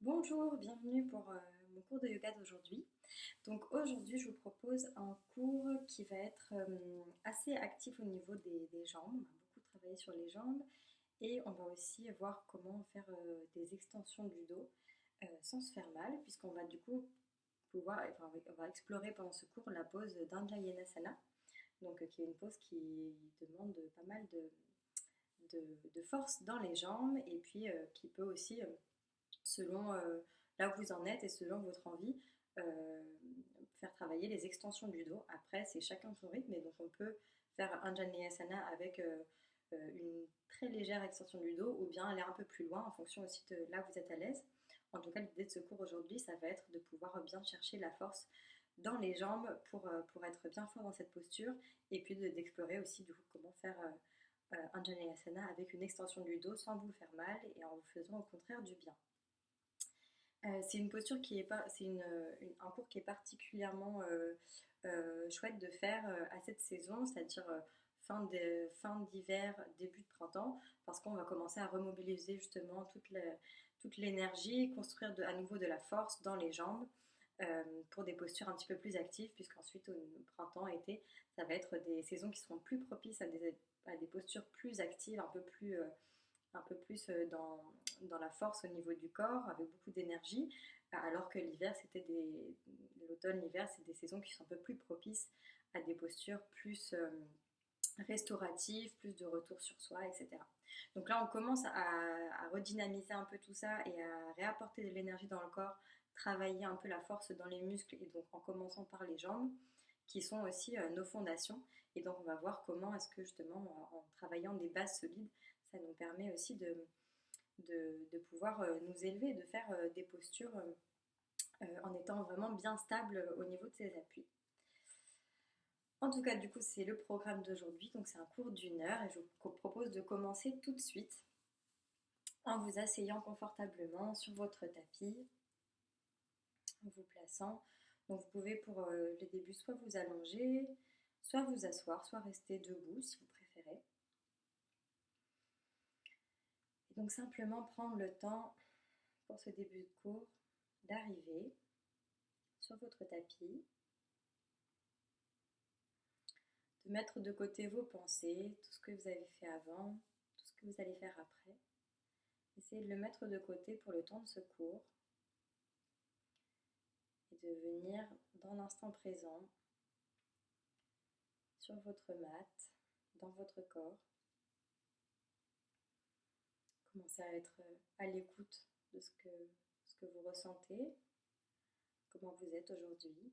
Bonjour, bienvenue pour mon cours de yoga d'aujourd'hui. Donc aujourd'hui, je vous propose un cours qui va être assez actif au niveau des jambes. On va beaucoup travailler sur les jambes et on va aussi voir comment faire des extensions du dos sans se faire mal, puisqu'on va du coup on va explorer pendant ce cours la pose d'Anjayanasana, donc qui est une pose qui demande pas mal de force dans les jambes et puis qui peut aussi selon là où vous en êtes et selon votre envie, euh, faire travailler les extensions du dos. Après, c'est chacun son rythme, et donc on peut faire un Janeyasana avec une très légère extension du dos ou bien aller un peu plus loin en fonction aussi de là où vous êtes à l'aise. En tout cas, l'idée de ce cours aujourd'hui, ça va être de pouvoir bien chercher la force dans les jambes pour être bien fort dans cette posture et puis d'explorer aussi du coup comment faire un Janeyasana avec une extension du dos sans vous faire mal et en vous faisant au contraire du bien. C'est une posture qui est pas, c'est un cours qui est particulièrement chouette de faire à cette saison, c'est-à-dire fin d'hiver, début de printemps, parce qu'on va commencer à remobiliser justement toute l'énergie, construire à nouveau de la force dans les jambes pour des postures un petit peu plus actives, puisqu'ensuite au printemps, été, ça va être des saisons qui seront plus propices à des postures plus actives, un peu plus dans la force au niveau du corps, avec beaucoup d'énergie, alors que l'hiver, l'automne, l'hiver, c'est des saisons qui sont un peu plus propices à des postures plus restauratives, plus de retour sur soi, etc. Donc là, on commence à redynamiser un peu tout ça et à réapporter de l'énergie dans le corps, travailler un peu la force dans les muscles, et donc en commençant par les jambes, qui sont aussi nos fondations. Et donc, on va voir comment est-ce que justement, en travaillant des bases solides, ça nous permet aussi de pouvoir nous élever, de faire des postures en étant vraiment bien stable au niveau de ses appuis. En tout cas, du coup, c'est le programme d'aujourd'hui. Donc, c'est un cours d'1 heure et je vous propose de commencer tout de suite en vous asseyant confortablement sur votre tapis, en vous plaçant. Donc, vous pouvez pour le début soit vous allonger, soit vous asseoir, soit rester debout si vous préférez. Et donc, simplement prendre le temps pour ce début de cours d'arriver sur votre tapis, de mettre de côté vos pensées, tout ce que vous avez fait avant, tout ce que vous allez faire après. Essayez de le mettre de côté pour le temps de ce cours et de venir dans l'instant présent, sur votre mat, dans votre corps. Commencez à être à l'écoute de ce que vous ressentez, comment vous êtes aujourd'hui,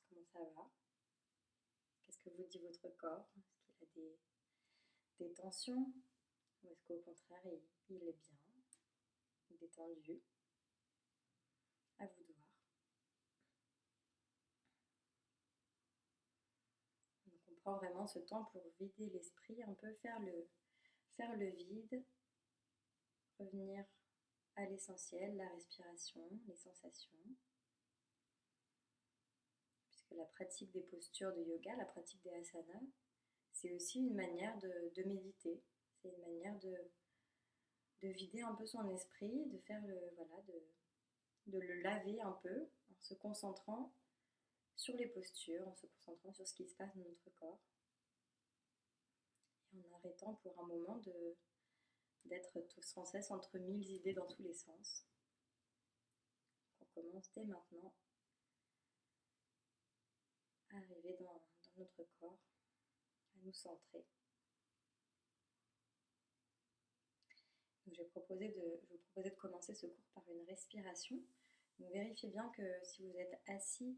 comment ça va, qu'est-ce que vous dit votre corps, est-ce qu'il a des tensions ou est-ce qu'au contraire il est bien, détendu, à vous de voir. Donc on prend vraiment ce temps pour vider l'esprit, un peu faire le vide, revenir à l'essentiel, la respiration, les sensations. Puisque la pratique des postures de yoga, la pratique des asanas, c'est aussi une manière de méditer. C'est une manière de vider un peu son esprit, de faire de le laver un peu en se concentrant sur les postures, en se concentrant sur ce qui se passe dans notre corps. Et en arrêtant pour un moment d'être sans cesse entre mille idées dans tous les sens. On commence dès maintenant à arriver dans notre corps, à nous centrer. Donc je vais vous proposer de commencer ce cours par une respiration. Donc vérifiez bien que si vous êtes assis,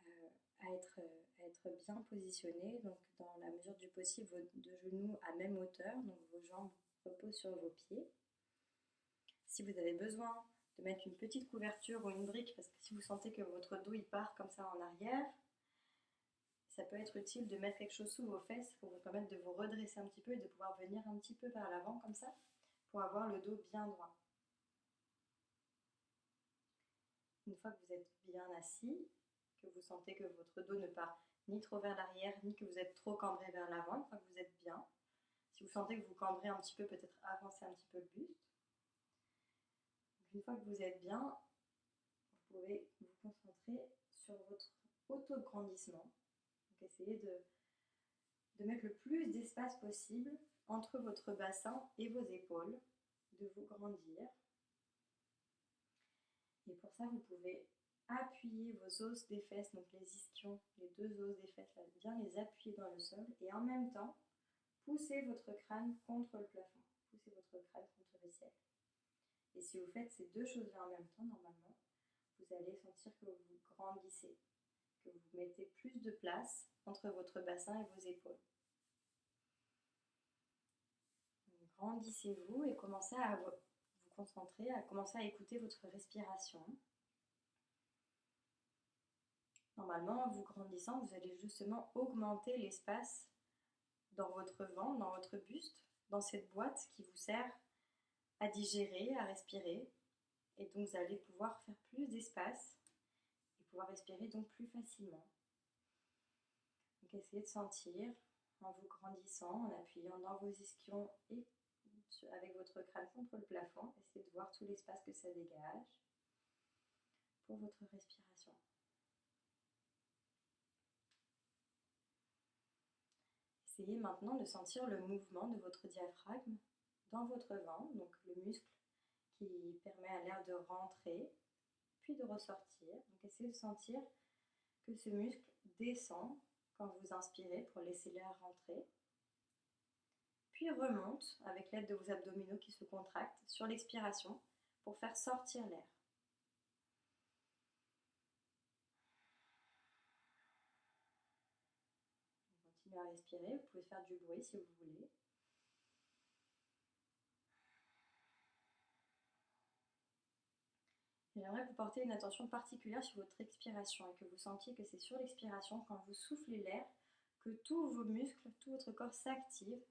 euh, à être bien positionné, donc dans la mesure du possible, vos deux genoux à même hauteur, donc vos jambes reposent sur vos pieds. Si vous avez besoin de mettre une petite couverture ou une brique, parce que si vous sentez que votre dos il part comme ça en arrière, ça peut être utile de mettre quelque chose sous vos fesses pour vous permettre de vous redresser un petit peu et de pouvoir venir un petit peu vers l'avant comme ça, pour avoir le dos bien droit. Une fois que vous êtes bien assis, que vous sentez que votre dos ne part ni trop vers l'arrière, ni que vous êtes trop cambré vers l'avant, une fois que vous êtes bien, si vous sentez que vous cambrez un petit peu, peut-être avancer un petit peu le buste. Une fois que vous êtes bien, vous pouvez vous concentrer sur votre auto-grandissement. Donc essayez de mettre le plus d'espace possible entre votre bassin et vos épaules, de vous grandir. Et pour ça, vous pouvez appuyer vos os des fesses, donc les ischions, les deux os des fesses, là, bien les appuyer dans le sol et en même temps, poussez votre crâne contre le plafond, poussez votre crâne contre le ciel. Et si vous faites ces deux choses-là en même temps, normalement, vous allez sentir que vous grandissez, que vous mettez plus de place entre votre bassin et vos épaules. Grandissez-vous et commencez à vous concentrer, à commencer à écouter votre respiration. Normalement, en vous grandissant, vous allez justement augmenter l'espace dans votre ventre, dans votre buste, dans cette boîte qui vous sert à digérer, à respirer. Et donc, vous allez pouvoir faire plus d'espace et pouvoir respirer donc plus facilement. Donc, essayez de sentir en vous grandissant, en appuyant dans vos ischions et avec votre crâne contre le plafond. Essayez de voir tout l'espace que ça dégage pour votre respiration. Essayez maintenant de sentir le mouvement de votre diaphragme dans votre ventre, donc le muscle qui permet à l'air de rentrer puis de ressortir. Donc essayez de sentir que ce muscle descend quand vous inspirez pour laisser l'air rentrer, puis remonte avec l'aide de vos abdominaux qui se contractent sur l'expiration pour faire sortir l'air. Continuez à respirer, vous pouvez faire du bruit si vous voulez. J'aimerais que vous portiez une attention particulière sur votre expiration et que vous sentiez que c'est sur l'expiration, quand vous soufflez l'air, que tous vos muscles, tout votre corps s'active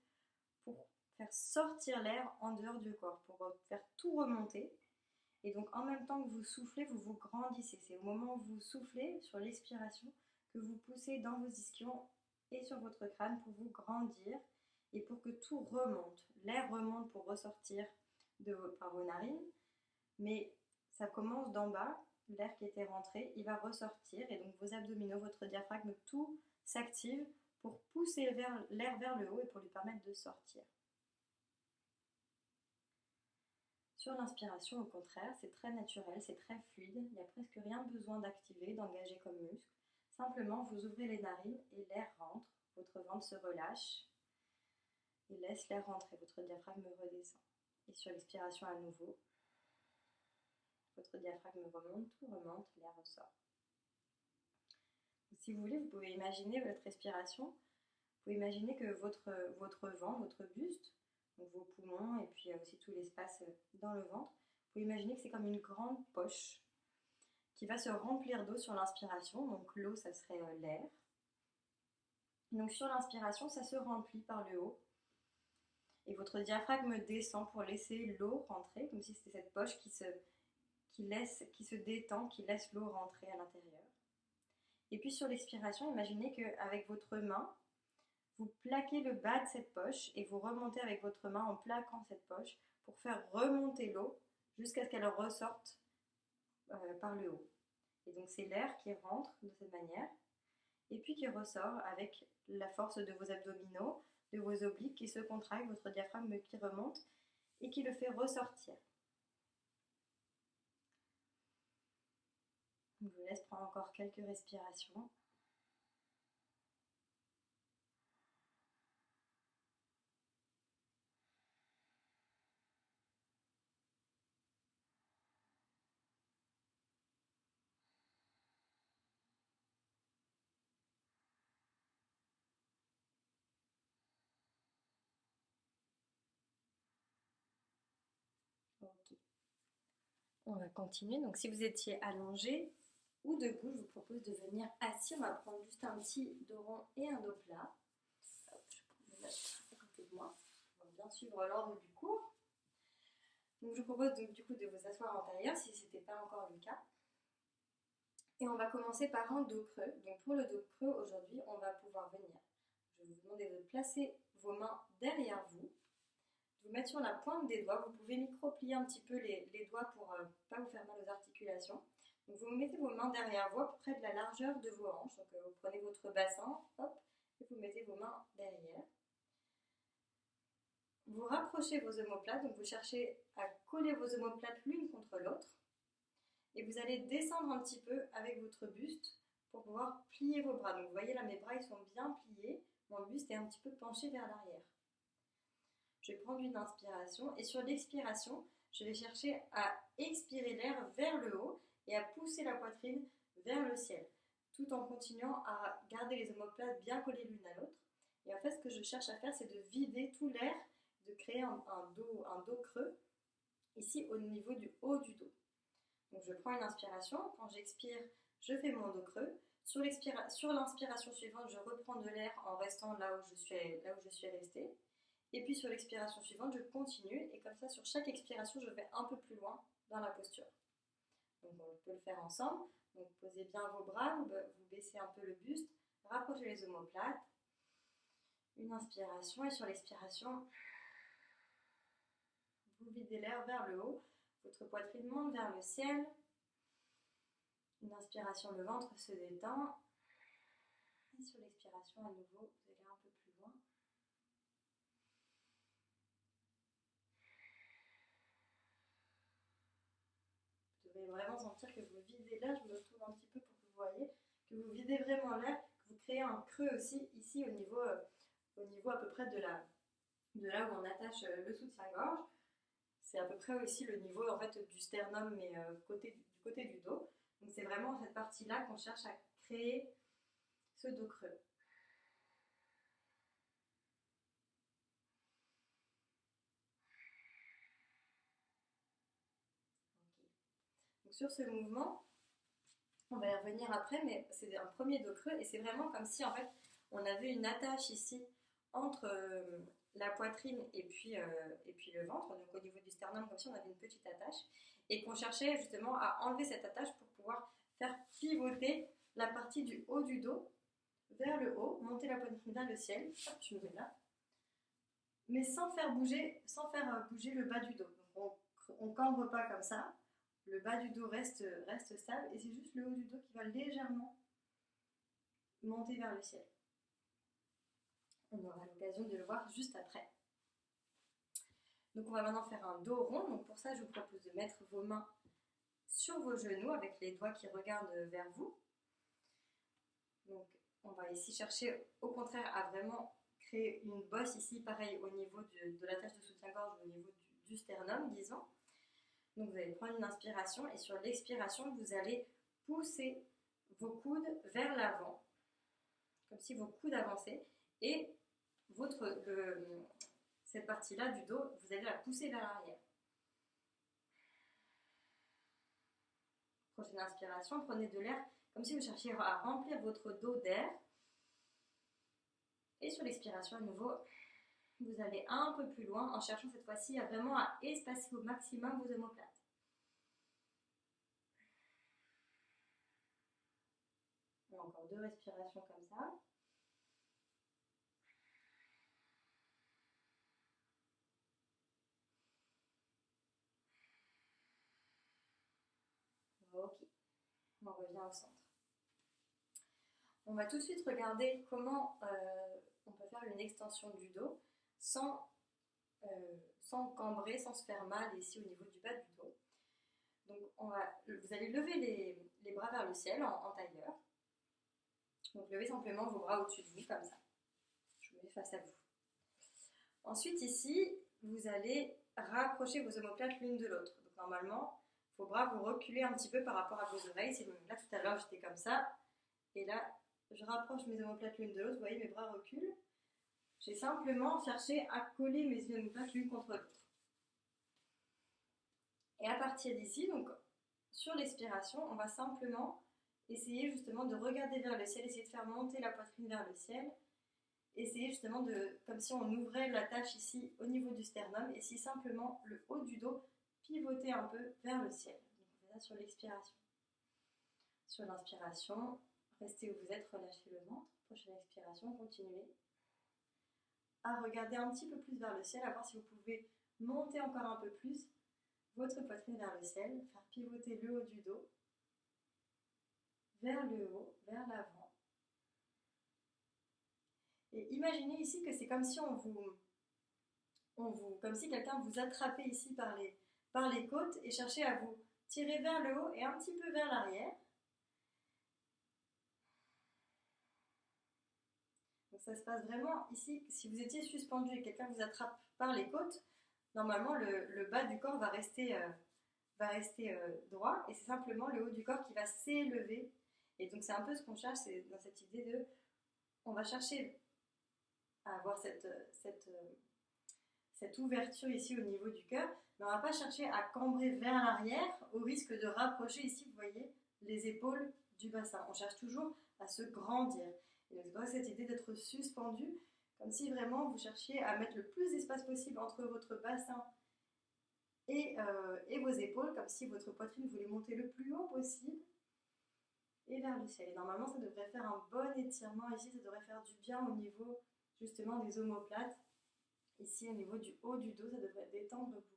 pour faire sortir l'air en dehors du corps, pour faire tout remonter. Et donc en même temps que vous soufflez, vous vous grandissez. C'est au moment où vous soufflez sur l'expiration que vous poussez dans vos ischions et sur votre crâne pour vous grandir et pour que tout remonte. L'air remonte pour ressortir par vos narines, mais ça commence d'en bas, l'air qui était rentré, il va ressortir et donc vos abdominaux, votre diaphragme, tout s'active pour pousser l'air vers le haut et pour lui permettre de sortir. Sur l'inspiration, au contraire, c'est très naturel, c'est très fluide, il n'y a presque rien besoin d'activer, d'engager comme muscle. Simplement, vous ouvrez les narines et l'air rentre, votre ventre se relâche et laisse l'air rentrer, votre diaphragme redescend. Et sur l'expiration à nouveau, votre diaphragme remonte, tout remonte, l'air ressort. Si vous voulez, vous pouvez imaginer votre respiration, vous pouvez imaginer que votre ventre, votre buste, donc vos poumons et puis aussi tout l'espace dans le ventre, vous pouvez imaginer que c'est comme une grande poche qui va se remplir d'eau sur l'inspiration, donc l'eau ça serait l'air. Donc sur l'inspiration ça se remplit par le haut et votre diaphragme descend pour laisser l'eau rentrer, comme si c'était cette poche qui se détend, qui laisse l'eau rentrer à l'intérieur. Et puis sur l'expiration, imaginez qu'avec votre main, vous plaquez le bas de cette poche et vous remontez avec votre main en plaquant cette poche pour faire remonter l'eau jusqu'à ce qu'elle ressorte par le haut. Et donc c'est l'air qui rentre de cette manière et puis qui ressort avec la force de vos abdominaux, de vos obliques qui se contractent, votre diaphragme qui remonte et qui le fait ressortir. Je vous laisse prendre encore quelques respirations. Ok. On va continuer. Donc si vous étiez allongé ou debout, je vous propose de venir assis. On va prendre juste un petit dos rond et un dos plat. Hop, je vais me mettre à côté de moi. On va bien suivre l'ordre du cours. Donc je vous propose donc, du coup de vous asseoir en tailleur si ce n'était pas encore le cas. Et on va commencer par un dos creux. Donc pour le dos creux, aujourd'hui, on va pouvoir venir. Je vais vous demander de placer vos mains derrière vous. vous mettre sur la pointe des doigts. Vous pouvez micro-plier un petit peu les doigts pour ne pas vous faire mal aux articulations. Donc vous mettez vos mains derrière vous, à peu près de la largeur de vos hanches. Donc vous prenez votre bassin, hop, et vous mettez vos mains derrière. Vous rapprochez vos omoplates, donc vous cherchez à coller vos omoplates l'une contre l'autre. Et vous allez descendre un petit peu avec votre buste pour pouvoir plier vos bras. Donc vous voyez là, mes bras ils sont bien pliés, mon buste est un petit peu penché vers l'arrière. Je vais prendre une inspiration et sur l'expiration, je vais chercher à expirer l'air vers le haut et à pousser la poitrine vers le ciel, tout en continuant à garder les omoplates bien collées l'une à l'autre. Et en fait, ce que je cherche à faire, c'est de vider tout l'air, de créer un dos creux, ici au niveau du haut du dos. Donc je prends une inspiration, quand j'expire, je fais mon dos creux. Sur l'inspiration suivante, je reprends de l'air en restant là où je suis restée. Et puis sur l'expiration suivante, je continue et comme ça, sur chaque expiration, je vais un peu plus loin dans la posture. Donc on peut le faire ensemble. Donc posez bien vos bras, vous baissez un peu le buste, rapprochez les omoplates. Une inspiration et sur l'expiration, vous videz l'air vers le haut. Votre poitrine monte vers le ciel. Une inspiration, le ventre se détend. Et sur l'expiration, à nouveau, vous allez un peu plus loin. Vous devez vraiment sentir que vous videz l'air. Je me tourne un petit peu pour que vous voyez. Que vous videz vraiment l'air. Que vous créez un creux aussi ici au niveau à peu près de là où on attache le soutien-gorge. C'est à peu près aussi le niveau en fait, du sternum, mais du côté du dos. Donc c'est vraiment cette partie-là qu'on cherche à créer ce dos creux. Okay. Donc sur ce mouvement, on va y revenir après, mais c'est un premier dos creux et c'est vraiment comme si en fait on avait une attache ici entre la poitrine et puis le ventre, donc au niveau du sternum, comme si on avait une petite attache, et qu'on cherchait justement à enlever cette attache pour pouvoir faire pivoter la partie du haut du dos vers le haut, monter la poitrine vers le ciel, hop, je me mets là, mais sans faire bouger le bas du dos. Donc on ne cambre pas comme ça, le bas du dos reste stable, et c'est juste le haut du dos qui va légèrement monter vers le ciel. On aura l'occasion de le voir juste après. Donc on va maintenant faire un dos rond. Donc pour ça, je vous propose de mettre vos mains sur vos genoux avec les doigts qui regardent vers vous. Donc on va ici chercher au contraire à vraiment créer une bosse ici, pareil au niveau de l'attache de soutien-gorge, au niveau du sternum, disons. Donc vous allez prendre une inspiration et sur l'expiration, vous allez pousser vos coudes vers l'avant, comme si vos coudes avançaient, et cette partie-là du dos, vous allez la pousser vers l'arrière. Prochaine inspiration, prenez de l'air comme si vous cherchiez à remplir votre dos d'air. Et sur l'expiration, à nouveau, vous allez un peu plus loin en cherchant cette fois-ci vraiment à espacer au maximum vos omoplates. Et encore 2 respirations comme ça. Ok, on revient au centre. On va tout de suite regarder comment on peut faire une extension du dos sans cambrer, sans se faire mal ici au niveau du bas du dos. Donc vous allez lever les bras vers le ciel en tailleur. Donc levez simplement vos bras au-dessus de vous comme ça. Je me mets face à vous. Ensuite ici, vous allez rapprocher vos omoplates l'une de l'autre. Donc normalement, vos bras vont reculer un petit peu par rapport à vos oreilles. Là tout à l'heure j'étais comme ça. Et là, je rapproche mes omoplates l'une de l'autre. Vous voyez, mes bras reculent. J'ai simplement cherché à coller mes omoplates l'une contre l'autre. Et à partir d'ici, donc sur l'expiration, on va simplement essayer justement de regarder vers le ciel, essayer de faire monter la poitrine vers le ciel, essayer justement comme si on ouvrait la tâche ici au niveau du sternum, et si simplement le haut du dos pivotait un peu vers le ciel. Donc on fait ça sur l'expiration. Sur l'inspiration, restez où vous êtes, relâchez le ventre. Prochaine expiration, continuez à regarder un petit peu plus vers le ciel, à voir si vous pouvez monter encore un peu plus votre poitrine vers le ciel, faire pivoter le haut du dos vers le haut, vers l'avant. Et imaginez ici que c'est comme si comme si quelqu'un vous attrapait ici par les côtes et cherchait à vous tirer vers le haut et un petit peu vers l'arrière. Donc ça se passe vraiment ici, si vous étiez suspendu et quelqu'un vous attrape par les côtes, normalement le bas du corps va rester droit et c'est simplement le haut du corps qui va s'élever. Et donc c'est un peu ce qu'on cherche, c'est dans cette idée de, on va chercher à avoir cette ouverture ici au niveau du cœur, mais on ne va pas chercher à cambrer vers l'arrière au risque de rapprocher ici, vous voyez, les épaules du bassin. On cherche toujours à se grandir. Et donc, c'est pour cette idée d'être suspendu, comme si vraiment vous cherchiez à mettre le plus d'espace possible entre votre bassin et vos épaules, comme si votre poitrine voulait monter le plus haut possible et vers le ciel. Et normalement, ça devrait faire un bon étirement ici, ça devrait faire du bien au niveau justement des omoplates. Ici, au niveau du haut du dos, ça devrait détendre beaucoup.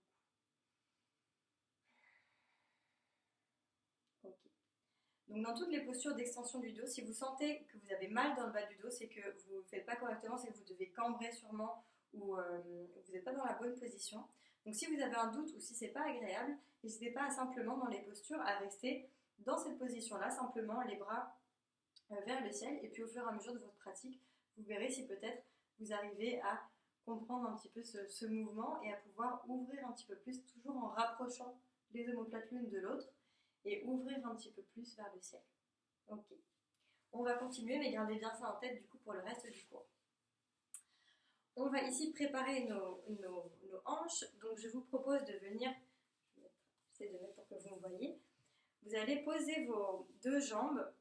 Ok. Donc, dans toutes les postures d'extension du dos, si vous sentez que vous avez mal dans le bas du dos, c'est que vous ne faites pas correctement, c'est que vous devez cambrer sûrement ou vous n'êtes pas dans la bonne position. Donc, si vous avez un doute ou si c'est pas agréable, n'hésitez pas à simplement dans les postures à rester dans cette position-là, simplement les bras vers le ciel. Et puis, au fur et à mesure de votre pratique, vous verrez si peut-être vous arrivez à comprendre un petit peu ce mouvement et à pouvoir ouvrir un petit peu plus, toujours en rapprochant les omoplates l'une de l'autre et ouvrir un petit peu plus vers le ciel. Ok. On va continuer, mais gardez bien ça en tête du coup pour le reste du cours. On va ici préparer nos hanches, donc je vous propose de venir, j'essaie de mettre pour que vous me voyez, vous allez poser vos deux jambes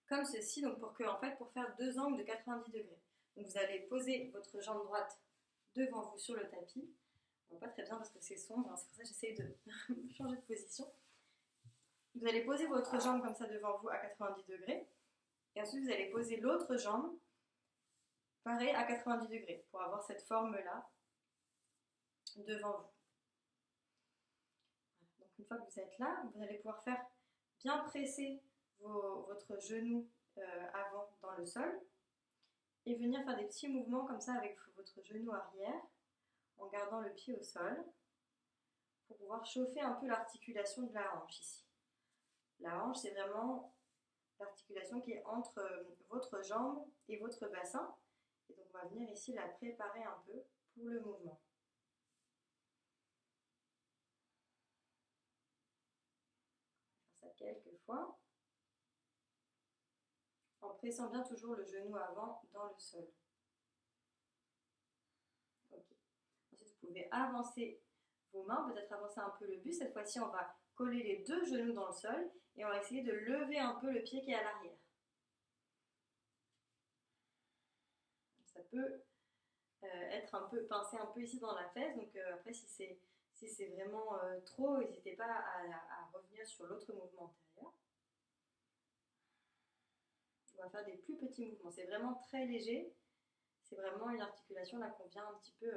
comme ceci, donc pour faire deux angles de 90 degrés. Donc vous allez poser votre jambe droite devant vous sur le tapis. On voit pas très bien parce que c'est sombre, hein, c'est pour ça que j'essaie de changer de position. Vous allez poser votre jambe comme ça devant vous à 90 degrés. Et ensuite vous allez poser l'autre jambe, pareil à 90 degrés, pour avoir cette forme-là devant vous. Donc une fois que vous êtes là, vous allez pouvoir faire bien presser votre genou avant dans le sol et venir faire des petits mouvements comme ça avec votre genou arrière en gardant le pied au sol pour pouvoir chauffer un peu l'articulation de la hanche ici. La hanche, c'est vraiment l'articulation qui est entre votre jambe et votre bassin. Et donc on va venir ici la préparer un peu pour le mouvement. On va faire ça quelques fois. En pressant bien toujours le genou avant dans le sol. Okay. Ensuite, vous pouvez avancer vos mains, peut-être avancer un peu le buste. Cette fois-ci, on va coller les deux genoux dans le sol et on va essayer de lever un peu le pied qui est à l'arrière. Ça peut être un peu pincé un peu ici dans la fesse. Donc après, si c'est vraiment trop, n'hésitez pas à revenir sur l'autre mouvement antérieur. On va faire des plus petits mouvements. C'est vraiment très léger. C'est vraiment une articulation là qu'on vient un petit peu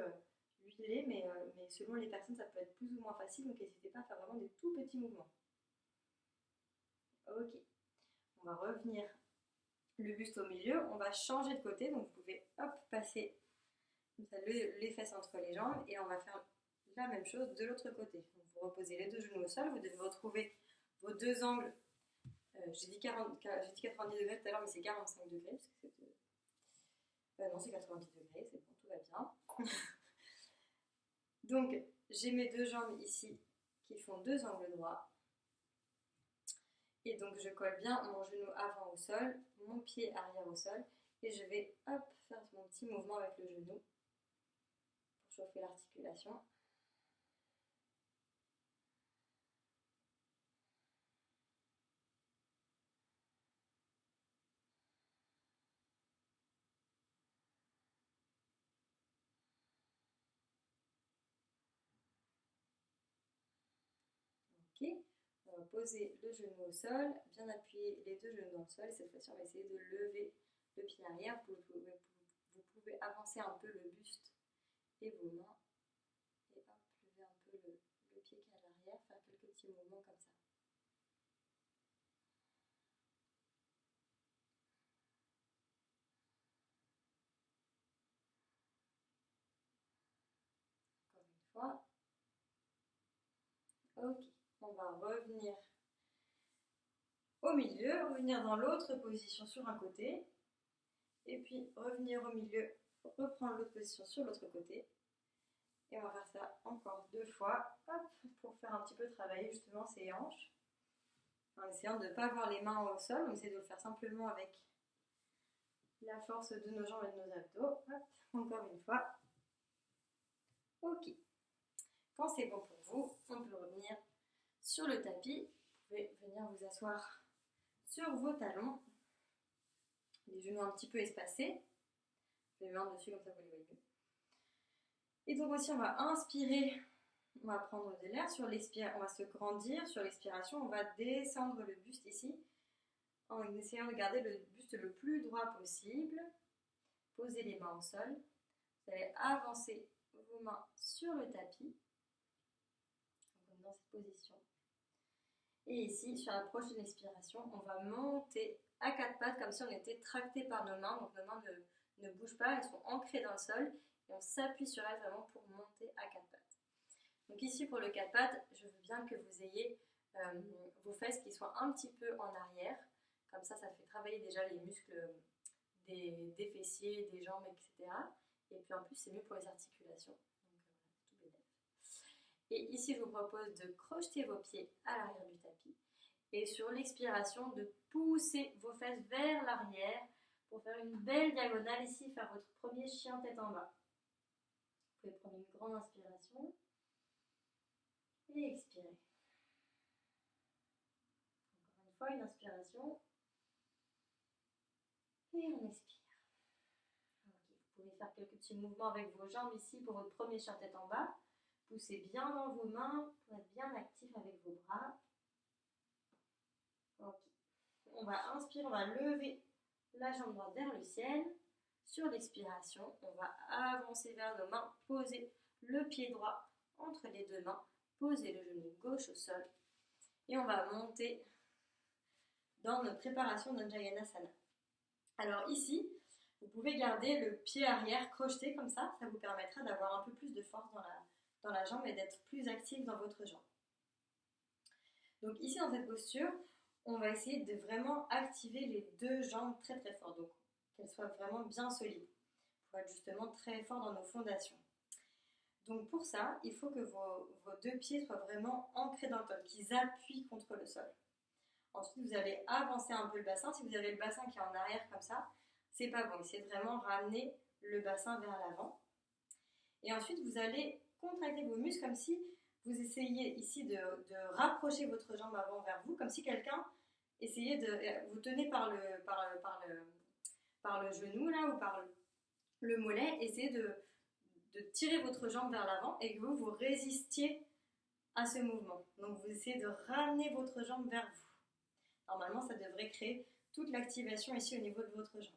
huiler, mais selon les personnes, ça peut être plus ou moins facile. Donc n'hésitez pas à faire vraiment des tout petits mouvements. Ok. On va revenir le buste au milieu. On va changer de côté. Donc vous pouvez passer comme ça, les fesses entre les jambes et on va faire la même chose de l'autre côté. Donc, vous reposez les deux genoux au sol. Vous devez retrouver vos deux angles. J'ai dit 90 degrés tout à l'heure, mais c'est 45 degrés. Parce que non, c'est 90 degrés, c'est bon, tout va bien. Donc, j'ai mes deux jambes ici qui font deux angles droits. Et donc, je colle bien mon genou avant au sol, mon pied arrière au sol. Et je vais faire mon petit mouvement avec le genou pour chauffer l'articulation. Ok, on va poser le genou au sol, bien appuyer les deux genoux dans le sol et cette fois-ci on va essayer de lever le pied arrière. Vous vous pouvez avancer un peu le buste et vos mains. Et hop, lever un peu le pied qui est à l'arrière, faire quelques petits mouvements comme ça. Encore une fois. Ok, on va revenir au milieu, revenir dans l'autre position sur un côté, et puis revenir au milieu, reprendre l'autre position sur l'autre côté. Et on va faire ça encore 2 fois, hop, pour faire un petit peu travailler justement ces hanches. En essayant de ne pas avoir les mains au sol, on essaie de le faire simplement avec la force de nos jambes et de nos abdos. Hop, encore une fois. Ok. Quand c'est bon pour vous, on peut revenir sur le tapis. Vous pouvez venir vous asseoir sur vos talons, les genoux un petit peu espacés. Les mains dessus, comme ça vous les voyez mieux. Et donc aussi, on va inspirer, on va prendre de l'air. Sur l'expiration, on va se grandir. Sur l'expiration, on va descendre le buste ici, en essayant de garder le buste le plus droit possible. Posez les mains au sol. Vous allez avancer vos mains sur le tapis, dans cette position. Et ici, sur la prochaine expiration, on va monter à 4 pattes, comme si on était tracté par nos mains. Donc nos mains ne bougent pas, elles sont ancrées dans le sol. Et on s'appuie sur elles vraiment pour monter à 4 pattes. Donc ici, pour le 4 pattes, je veux bien que vous ayez vos fesses qui soient un petit peu en arrière. Comme ça fait travailler déjà les muscles des fessiers, des jambes, etc. Et puis en plus, c'est mieux pour les articulations. Donc tout bénef. Et ici, je vous propose de crocheter vos pieds à l'arrière du tapis. Et sur l'expiration, de pousser vos fesses vers l'arrière pour faire une belle diagonale ici, faire votre premier chien tête en bas. Vous pouvez prendre une grande inspiration et expirer. Encore une fois, une inspiration et on expire. Okay. Vous pouvez faire quelques petits mouvements avec vos jambes ici pour votre premier chien tête en bas. Poussez bien dans vos mains pour être bien actif avec vos bras. Okay. On va inspirer, on va lever la jambe droite vers le ciel. Sur l'expiration, on va avancer vers nos mains, poser le pied droit entre les deux mains, poser le genou gauche au sol et on va monter dans notre préparation d'Anjayanasana. Alors ici, vous pouvez garder le pied arrière crocheté comme ça vous permettra d'avoir un peu plus de force dans la jambe et d'être plus actif dans votre jambe. Donc ici dans cette posture, on va essayer de vraiment activer les deux jambes très très fort, donc qu'elles soient vraiment bien solides, pour être justement très fort dans nos fondations. Donc pour ça, il faut que vos deux pieds soient vraiment ancrés dans le sol, qu'ils appuient contre le sol. Ensuite, vous allez avancer un peu le bassin. Si vous avez le bassin qui est en arrière comme ça, c'est pas bon. Essayez de vraiment ramener le bassin vers l'avant. Et ensuite, vous allez contracter vos muscles comme si vous essayiez ici de rapprocher votre jambe avant vers vous, comme si quelqu'un essayait de... Vous tenez par le genou là ou par le mollet, essayez de tirer votre jambe vers l'avant et que vous résistiez à ce mouvement. Donc vous essayez de ramener votre jambe vers vous. Normalement, ça devrait créer toute l'activation ici au niveau de votre jambe.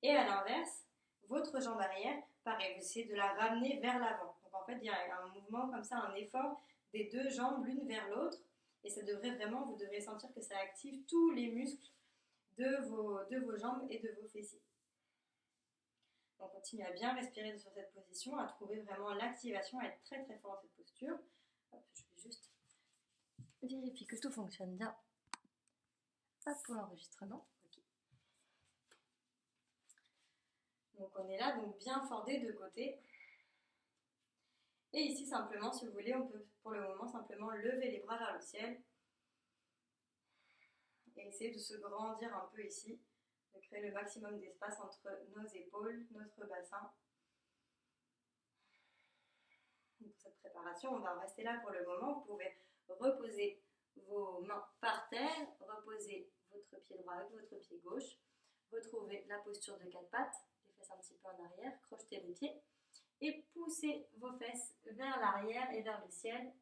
Et à l'inverse, votre jambe arrière, pareil, vous essayez de la ramener vers l'avant. Donc en fait, il y a un mouvement comme ça, un effort des deux jambes l'une vers l'autre. Et ça devrait vraiment, vous devrez sentir que ça active tous les muscles de vos jambes et de vos fessiers. Donc continuez à bien respirer sur cette position, à trouver vraiment l'activation, à être très très fort dans cette posture. Hop, je vais juste vérifier que tout fonctionne bien. Hop, pour l'enregistrement. Okay. Donc on est là, donc bien fort des deux côtés. Et ici simplement, si vous voulez, on peut pour le moment simplement lever les bras vers le ciel. Et essayer de se grandir un peu ici, de créer le maximum d'espace entre nos épaules, notre bassin. Pour cette préparation, on va rester là pour le moment. Vous pouvez reposer vos mains par terre, reposer votre pied droit avec votre pied gauche, retrouver la posture de 4 pattes, les fesses un petit peu en arrière, crocheter les pieds et poussez vos fesses vers l'arrière et vers le ciel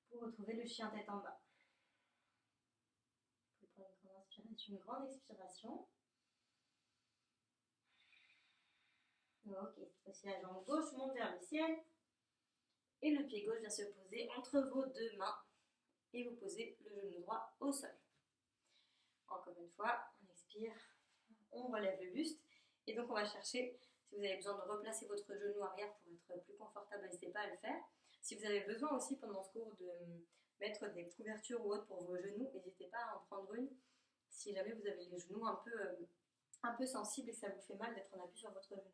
pour retrouver le chien tête en bas. Vous pouvez prendre une grande inspiration, une grande expiration. Ok, cette fois-ci la jambe gauche monte vers le ciel et le pied gauche vient se poser entre vos deux mains et vous posez le genou droit au sol. Encore une fois, on expire, on relève le buste et donc on va chercher, si vous avez besoin de replacer votre genou arrière pour être plus confortable, n'hésitez pas à le faire. Si vous avez besoin aussi pendant ce cours de mettre des couvertures ou autres pour vos genoux, n'hésitez pas à en prendre une si jamais vous avez les genoux un peu sensibles et que ça vous fait mal d'être en appui sur votre genou.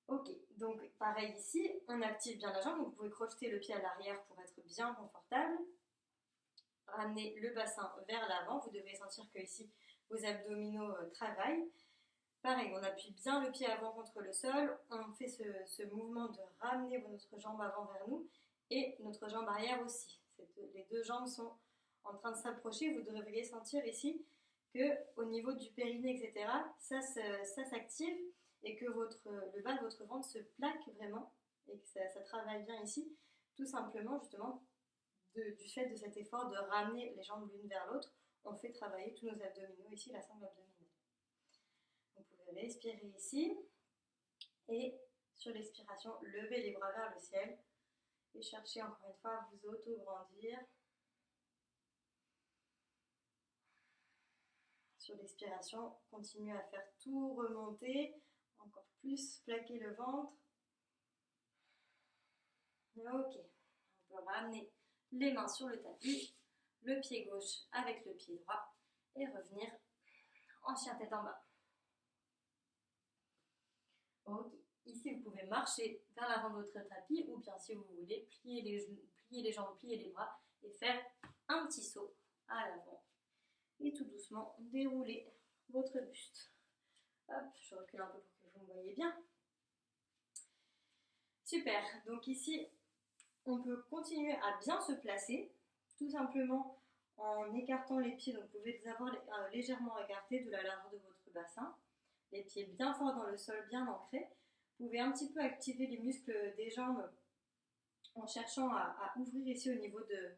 Ok, donc pareil ici, on active bien la jambe, donc vous pouvez crocheter le pied à l'arrière pour être bien confortable. Ramenez le bassin vers l'avant, vous devez sentir que ici vos abdominaux travaillent. Pareil, on appuie bien le pied avant contre le sol, on fait ce mouvement de ramener notre jambe avant vers nous et notre jambe arrière aussi. Les deux jambes sont en train de s'approcher, vous devriez sentir ici qu'au niveau du périnée, etc., ça s'active et que le bas de votre ventre se plaque vraiment et que ça travaille bien ici, tout simplement justement du fait de cet effort de ramener les jambes l'une vers l'autre, on fait travailler tous nos abdominaux ici, la sangle abdominale. Vous pouvez respirer ici et sur l'expiration, levez les bras vers le ciel et cherchez encore une fois à vous auto-grandir. Sur l'expiration, continuez à faire tout remonter, encore plus plaquer le ventre. Ok, on peut ramener les mains sur le tapis, le pied gauche avec le pied droit et revenir en chien tête en bas. Ok, ici vous pouvez marcher vers l'avant de votre tapis ou bien si vous voulez plier les genoux, plier les jambes, plier les bras et faire un petit saut à l'avant. Et tout doucement dérouler votre buste. Hop, je recule un peu pour que vous me voyez bien. Super, donc ici on peut continuer à bien se placer, tout simplement en écartant les pieds, donc vous pouvez les avoir légèrement écartés de la largeur de votre bassin, les pieds bien forts dans le sol, bien ancrés. Vous pouvez un petit peu activer les muscles des jambes en cherchant à ouvrir ici au niveau de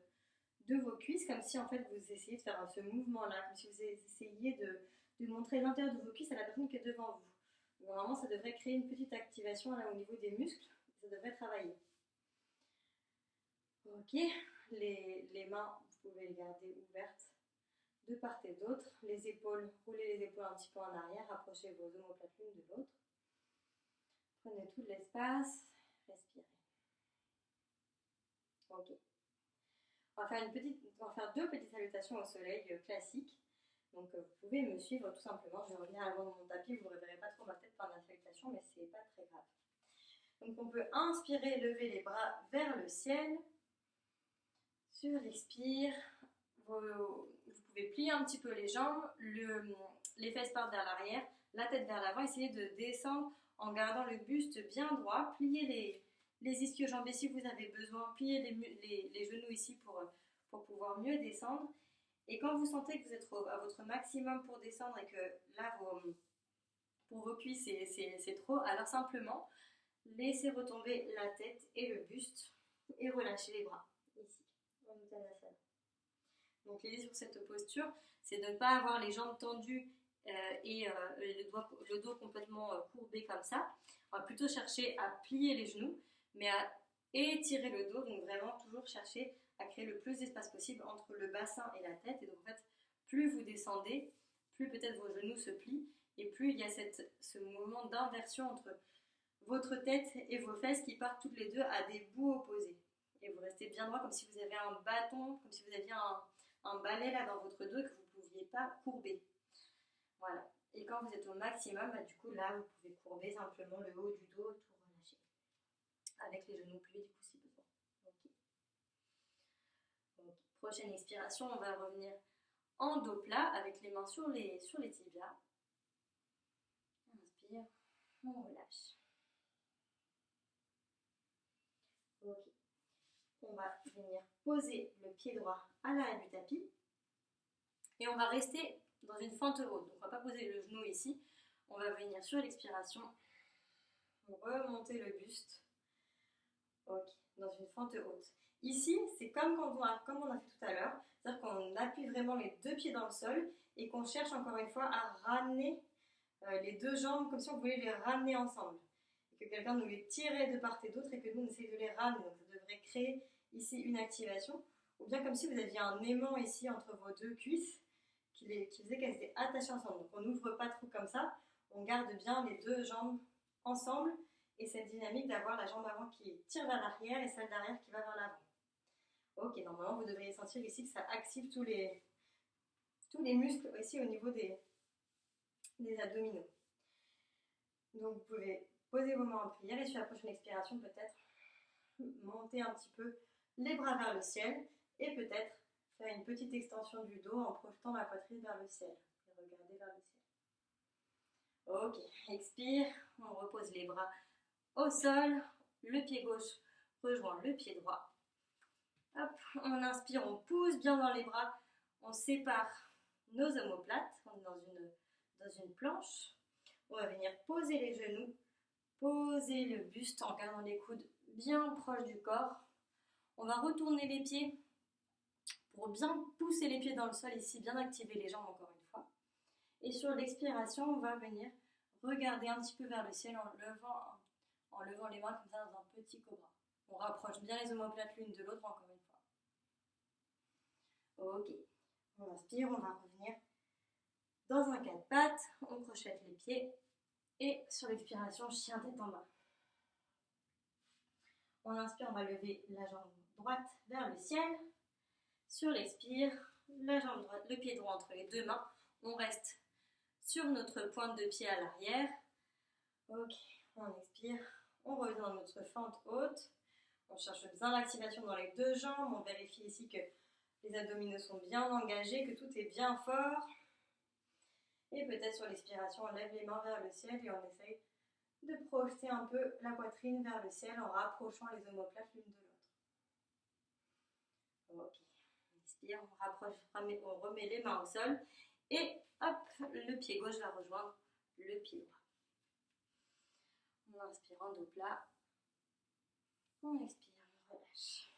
vos cuisses, comme si en fait vous essayez de faire ce mouvement-là, comme si vous essayiez de montrer l'intérieur de vos cuisses à la personne qui est devant vous. Donc, normalement, ça devrait créer une petite activation là au niveau des muscles, ça devrait travailler. Ok, les mains, vous pouvez les garder ouvertes de part et d'autre. Les épaules, roulez les épaules un petit peu en arrière, rapprochez vos omoplates l'une de l'autre. Prenez tout l'espace, respirez. Ok. On va faire deux petites salutations au soleil classiques. Donc vous pouvez me suivre tout simplement. Je vais revenir à l'avant de mon tapis, vous ne reverrez pas trop ma tête par la salutation, mais c'est pas très grave. Donc on peut inspirer, lever les bras vers le ciel. Sur l'expire, vous pouvez plier un petit peu les jambes, les fesses partent vers l'arrière, la tête vers l'avant, essayez de descendre en gardant le buste bien droit, pliez les ischio-jambiers si vous avez besoin, pliez les genoux ici pour pouvoir mieux descendre. Et quand vous sentez que vous êtes à votre maximum pour descendre et que là, pour vos cuisses, c'est trop, alors simplement, laissez retomber la tête et le buste et relâchez les bras, ici. Donc l'idée sur cette posture, c'est de ne pas avoir les jambes tendues et le dos complètement courbé comme ça. On va plutôt chercher à plier les genoux, mais à étirer le dos, donc vraiment toujours chercher à créer le plus d'espace possible entre le bassin et la tête. Et donc en fait, plus vous descendez, plus peut-être vos genoux se plient, et plus il y a ce mouvement d'inversion entre votre tête et vos fesses qui partent toutes les deux à des bouts opposés. Et vous restez bien droit comme si vous aviez un bâton, comme si vous aviez un balai là dans votre dos et que vous ne pouviez pas courber. Voilà. Et quand vous êtes au maximum, du coup là vous pouvez courber simplement le haut du dos, tout relâcher. Avec les genoux pliés du coup si besoin. Okay. Donc, prochaine expiration, on va revenir en dos plat avec les mains sur les tibias. On inspire, on relâche. Ok. On va venir poser le pied droit à l'arrière du tapis et on va rester dans une fente haute. Donc on ne va pas poser le genou ici, on va venir sur l'expiration remonter le buste. Ok, dans une fente haute. Ici, c'est comme on a fait tout à l'heure, c'est-à-dire qu'on appuie vraiment les deux pieds dans le sol et qu'on cherche encore une fois à ramener les deux jambes comme si on voulait les ramener ensemble. Et que quelqu'un nous les tirait de part et d'autre et que nous on essaye de les ramener. Donc ça devrait créer ici une activation. Ou bien comme si vous aviez un aimant ici entre vos deux cuisses qui faisait qu'elles étaient attachées ensemble. Donc on n'ouvre pas trop comme ça, on garde bien les deux jambes ensemble et cette dynamique d'avoir la jambe avant qui tire vers l'arrière et celle derrière qui va vers l'avant. Ok, normalement vous devriez sentir ici que ça active tous les muscles ici au niveau des abdominaux. Donc vous pouvez poser vos mains en prière et sur la prochaine expiration peut-être monter un petit peu les bras vers le ciel et peut-être faire une petite extension du dos en projetant la poitrine vers le ciel et regarder vers le ciel. Ok, expire, on repose les bras au sol, le pied gauche rejoint le pied droit. Hop, on inspire, on pousse bien dans les bras, on sépare nos omoplates, on est dans une planche. On va venir poser les genoux, poser le buste en gardant les coudes bien proches du corps. On va retourner les pieds pour bien pousser les pieds dans le sol ici, bien activer les jambes encore une fois. Et sur l'expiration, on va venir regarder un petit peu vers le ciel en levant les mains comme ça dans un petit cobra. On rapproche bien les omoplates l'une de l'autre encore une fois. Ok, on inspire, on va revenir dans un quatre pattes, on crochette les pieds et sur l'expiration, chien tête en bas. On inspire, on va lever la jambe droite vers le ciel. Sur l'expire, la jambe droite, le pied droit entre les deux mains. On reste sur notre pointe de pied à l'arrière. Ok, on expire, on revient dans notre fente haute. On cherche bien l'activation dans les deux jambes. On vérifie ici que les abdominaux sont bien engagés, que tout est bien fort. Et peut-être sur l'expiration, on lève les mains vers le ciel et on essaye de projeter un peu la poitrine vers le ciel en rapprochant les omoplates l'une de l'autre. Ok, on expire, on rapproche, on remet les mains au sol et hop, le pied gauche va rejoindre le pied droit. On inspire en dos plat, on expire, on relâche.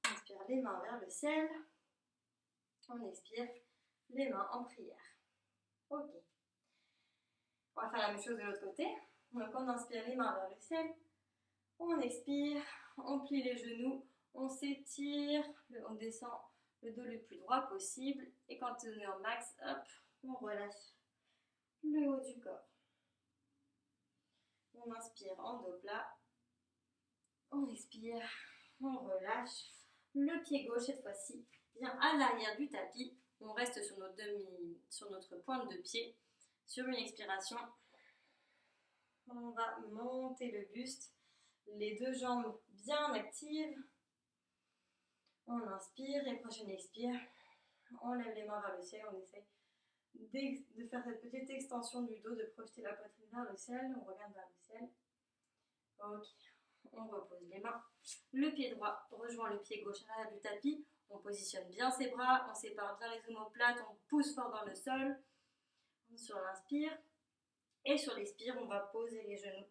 On inspire les mains vers le ciel, on expire les mains en prière. Ok. On va faire la même chose de l'autre côté. Donc on inspire les mains vers le ciel, on expire, on plie les genoux, on s'étire, on descend le dos le plus droit possible et quand on est en max, hop, on relâche le haut du corps. On inspire en dos plat, on expire, on relâche le pied gauche cette fois-ci vient à l'arrière du tapis. On reste sur notre pointe de pied. Sur une expiration, on va monter le buste, les deux jambes bien actives. On inspire et prochaine expire, on lève les mains vers le ciel, on essaie de faire cette petite extension du dos, de projeter la poitrine vers le ciel, on regarde vers le ciel. Ok, on repose les mains. Le pied droit rejoint le pied gauche à l'arrière du tapis. On positionne bien ses bras, on sépare bien les omoplates, on pousse fort dans le sol. Sur l'inspire et sur l'expire, on va poser les genoux,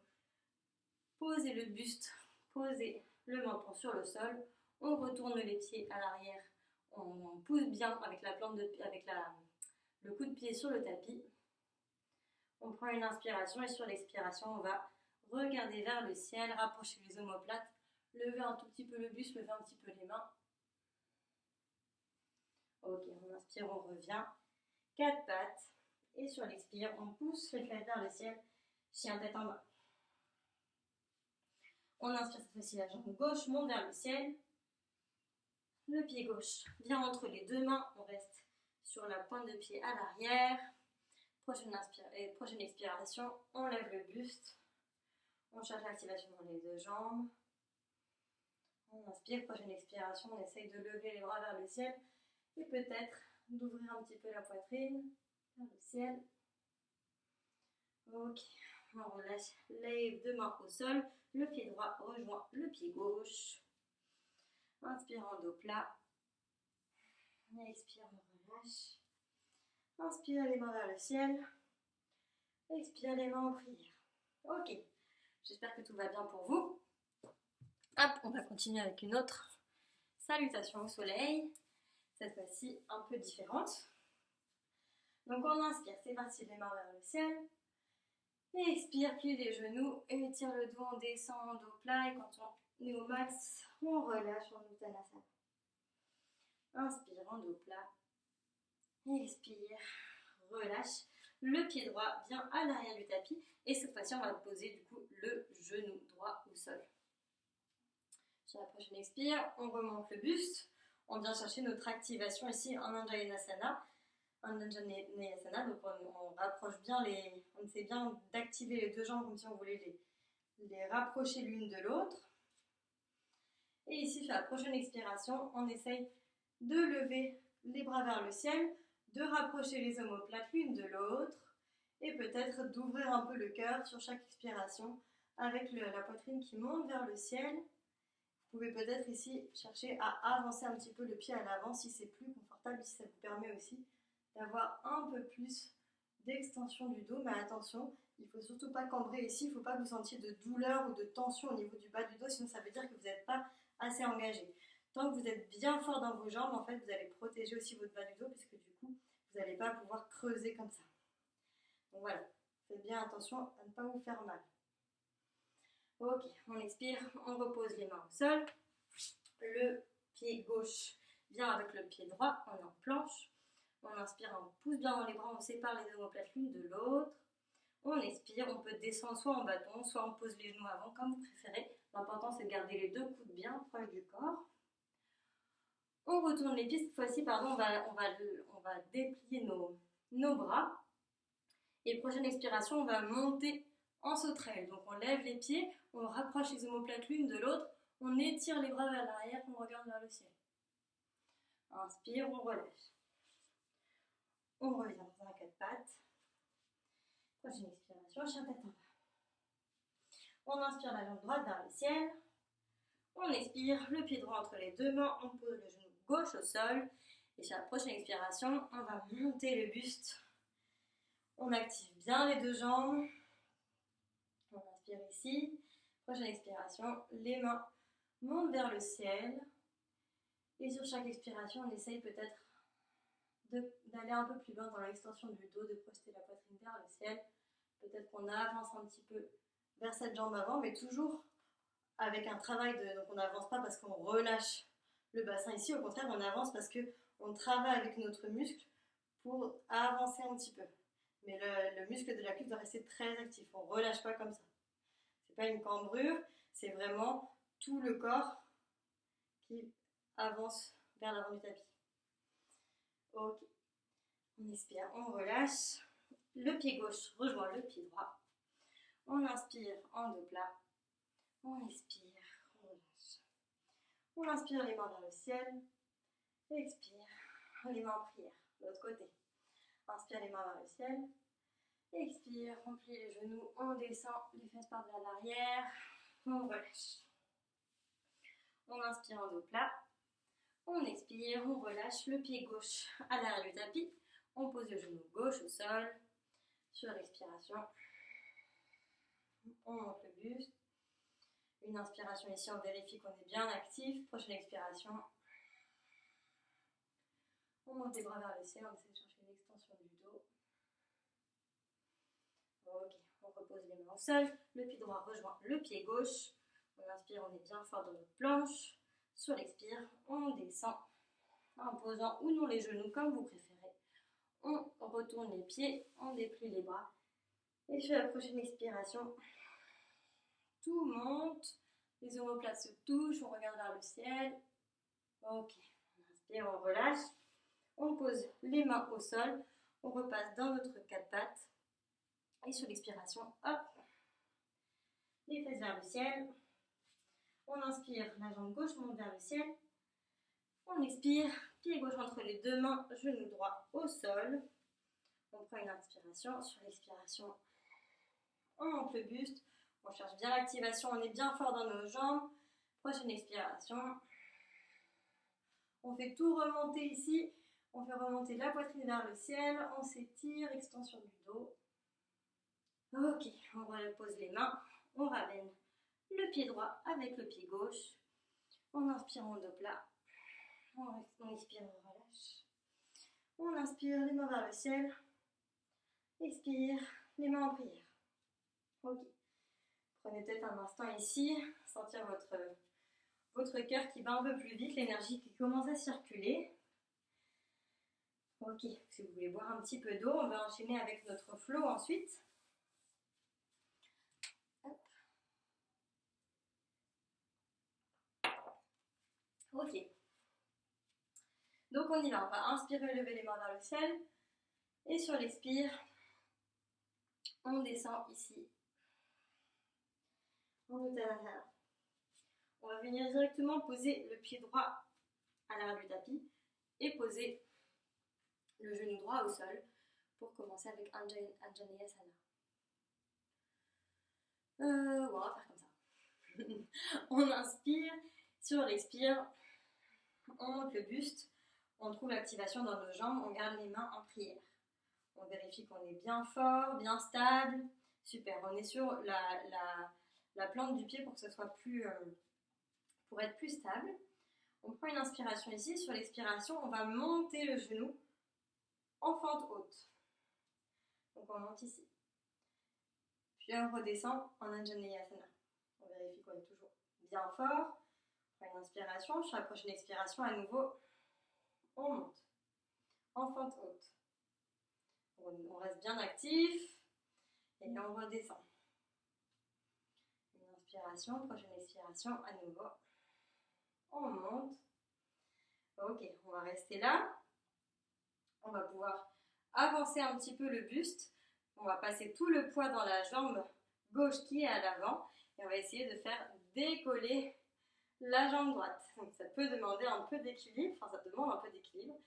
poser le buste, poser le menton sur le sol. On retourne les pieds à l'arrière, on pousse bien avec le coup de pied sur le tapis. On prend une inspiration et sur l'expiration, on va regarder vers le ciel, rapprocher les omoplates, lever un tout petit peu le buste, lever un petit peu les mains. Ok, on inspire, on revient. Quatre pattes. Et sur l'expire, on pousse les fesses vers le ciel, chien tête en bas. On inspire cette fois-ci, la jambe gauche monte vers le ciel. Le pied gauche vient entre les deux mains, on reste sur la pointe de pied à l'arrière. Prochaine expiration, on lève le buste. On cherche l'activation dans les deux jambes. On inspire, prochaine expiration, on essaye de lever les bras vers le ciel et peut-être d'ouvrir un petit peu la poitrine vers le ciel. Ok, on relâche, lève deux mains au sol, le pied droit rejoint le pied gauche. Inspire en dos plat. Expire, on relâche. Inspire les mains vers le ciel. Expire les mains en prière. Ok, j'espère que tout va bien pour vous. Hop, on va continuer avec une autre salutation au soleil. Cette fois-ci un peu différente. Donc on inspire, c'est parti, les mains vers le ciel. Et expire, plie les genoux, étire le dos, on descend en dos plat et quand on est au max, on relâche en Uttanasana. Inspire en dos plat, expire, relâche. Le pied droit vient à l'arrière du tapis et cette fois-ci on va poser du coup le genou droit au sol. Sur la prochaine expire, on remonte le buste, on vient chercher notre activation ici en Anjaneyasana. Donc on rapproche bien on essaie bien d'activer les deux jambes comme si on voulait les rapprocher l'une de l'autre. Et ici, sur la prochaine expiration, on essaye de lever les bras vers le ciel, de rapprocher les omoplates l'une de l'autre et peut-être d'ouvrir un peu le cœur sur chaque expiration avec la poitrine qui monte vers le ciel. Vous pouvez peut-être ici chercher à avancer un petit peu le pied à l'avant si c'est plus confortable, si ça vous permet aussi d'avoir un peu plus d'extension du dos, mais attention, il ne faut surtout pas cambrer ici, il ne faut pas que vous sentiez de douleur ou de tension au niveau du bas du dos, sinon ça veut dire que vous n'êtes pas assez engagé. Tant que vous êtes bien fort dans vos jambes, en fait, vous allez protéger aussi votre bas du dos, puisque du coup, vous n'allez pas pouvoir creuser comme ça. Donc voilà, faites bien attention à ne pas vous faire mal. Ok, on expire, on repose les mains au sol, le pied gauche vient avec le pied droit, on est en planche. On inspire, on pousse bien dans les bras, on sépare les omoplates l'une de l'autre. On expire, on peut descendre soit en bâton, soit on pose les genoux avant, comme vous préférez. L'important c'est de garder les deux coudes bien proches du corps. On retourne les pieds, cette fois-ci, on va déplier nos bras. Et prochaine expiration, on va monter en sauterelle. Donc on lève les pieds, on rapproche les omoplates l'une de l'autre, on étire les bras vers l'arrière, on regarde vers le ciel. Inspire, on relâche. On revient dans un quatre pattes. Prochaine expiration, chien tête en bas. On inspire la jambe droite vers le ciel. On expire, le pied droit entre les deux mains. On pose le genou gauche au sol. Et sur la prochaine expiration, on va monter le buste. On active bien les deux jambes. On inspire ici. Prochaine expiration, les mains montent vers le ciel. Et sur chaque expiration, on essaye peut-être d'aller un peu plus loin dans l'extension du dos, de projeter la poitrine vers le ciel. Peut-être qu'on avance un petit peu vers cette jambe avant, mais toujours avec un travail donc on n'avance pas parce qu'on relâche le bassin ici, au contraire on avance parce qu'on travaille avec notre muscle pour avancer un petit peu. Mais le muscle de la cuisse doit rester très actif, on ne relâche pas comme ça. C'est pas une cambrure, c'est vraiment tout le corps qui avance vers l'avant du tapis. Ok, on expire, on relâche. Le pied gauche rejoint le pied droit. On inspire en dos plat. On expire, on relâche. On inspire les mains vers le ciel. Expire, les mains en prière. L'autre côté. Inspire les mains vers le ciel. Expire, on plie les genoux. On descend, les fesses partent vers l'arrière. On relâche. On inspire en dos plat. On expire, on relâche le pied gauche à l'arrière du tapis. On pose le genou gauche au sol. Sur l'expiration, on monte le buste. Une inspiration ici, on vérifie qu'on est bien actif. Prochaine expiration, on monte les bras vers le ciel, on essaie de chercher l'extension du dos. Ok, on repose les mains au sol. Le pied droit rejoint le pied gauche. On inspire, on est bien fort dans notre planche. Sur l'expire, on descend en posant ou non les genoux comme vous préférez. On retourne les pieds, on déplie les bras. Et sur la prochaine expiration, tout monte, les omoplates se touchent, on regarde vers le ciel. Ok, on inspire, on relâche. On pose les mains au sol, on repasse dans notre quatre pattes. Et sur l'expiration, hop, les fesses vers le ciel. On inspire, la jambe gauche monte vers le ciel. On expire, pied gauche entre les deux mains, genou droit au sol. On prend une inspiration, sur l'expiration, on monte le buste. On cherche bien l'activation, on est bien fort dans nos jambes. Prochaine expiration. On fait tout remonter ici. On fait remonter la poitrine vers le ciel. On s'étire, extension du dos. Ok, on repose les mains. On ramène le pied droit avec le pied gauche. On inspire en dos plat. On expire, on relâche. On inspire, les mains vers le ciel. Expire, les mains en prière. Ok. Prenez peut-être un instant ici, sentir votre cœur qui bat un peu plus vite, l'énergie qui commence à circuler. Ok, si vous voulez boire un petit peu d'eau, on va enchaîner avec notre flow ensuite. Hop. Ok. Donc on y va, on va inspirer, lever les mains vers le ciel. Et sur l'expire, on descend ici. On va venir directement poser le pied droit à l'arrière du tapis et poser le genou droit au sol pour commencer avec Anjaneyasana. On va faire comme ça. On inspire, sur l'expire, on monte le buste, on trouve l'activation dans nos jambes, on garde les mains en prière. On vérifie qu'on est bien fort, bien stable. Super, on est sur la plante du pied pour que ce soit pour être plus stable. On prend une inspiration ici, sur l'expiration, on va monter le genou en fente haute. Donc on monte ici. Puis on redescend en Anjaneyasana. On vérifie qu'on est toujours bien fort. On prend une inspiration, sur la prochaine expiration, à nouveau, on monte en fente haute. On reste bien actif et on redescend. Une inspiration, prochaine expiration, à nouveau, on monte. Ok, on va rester là. On va pouvoir avancer un petit peu le buste. On va passer tout le poids dans la jambe gauche qui est à l'avant et on va essayer de faire décoller la jambe droite. Donc ça peut demander un peu d'équilibre, ça demande un peu d'équilibre.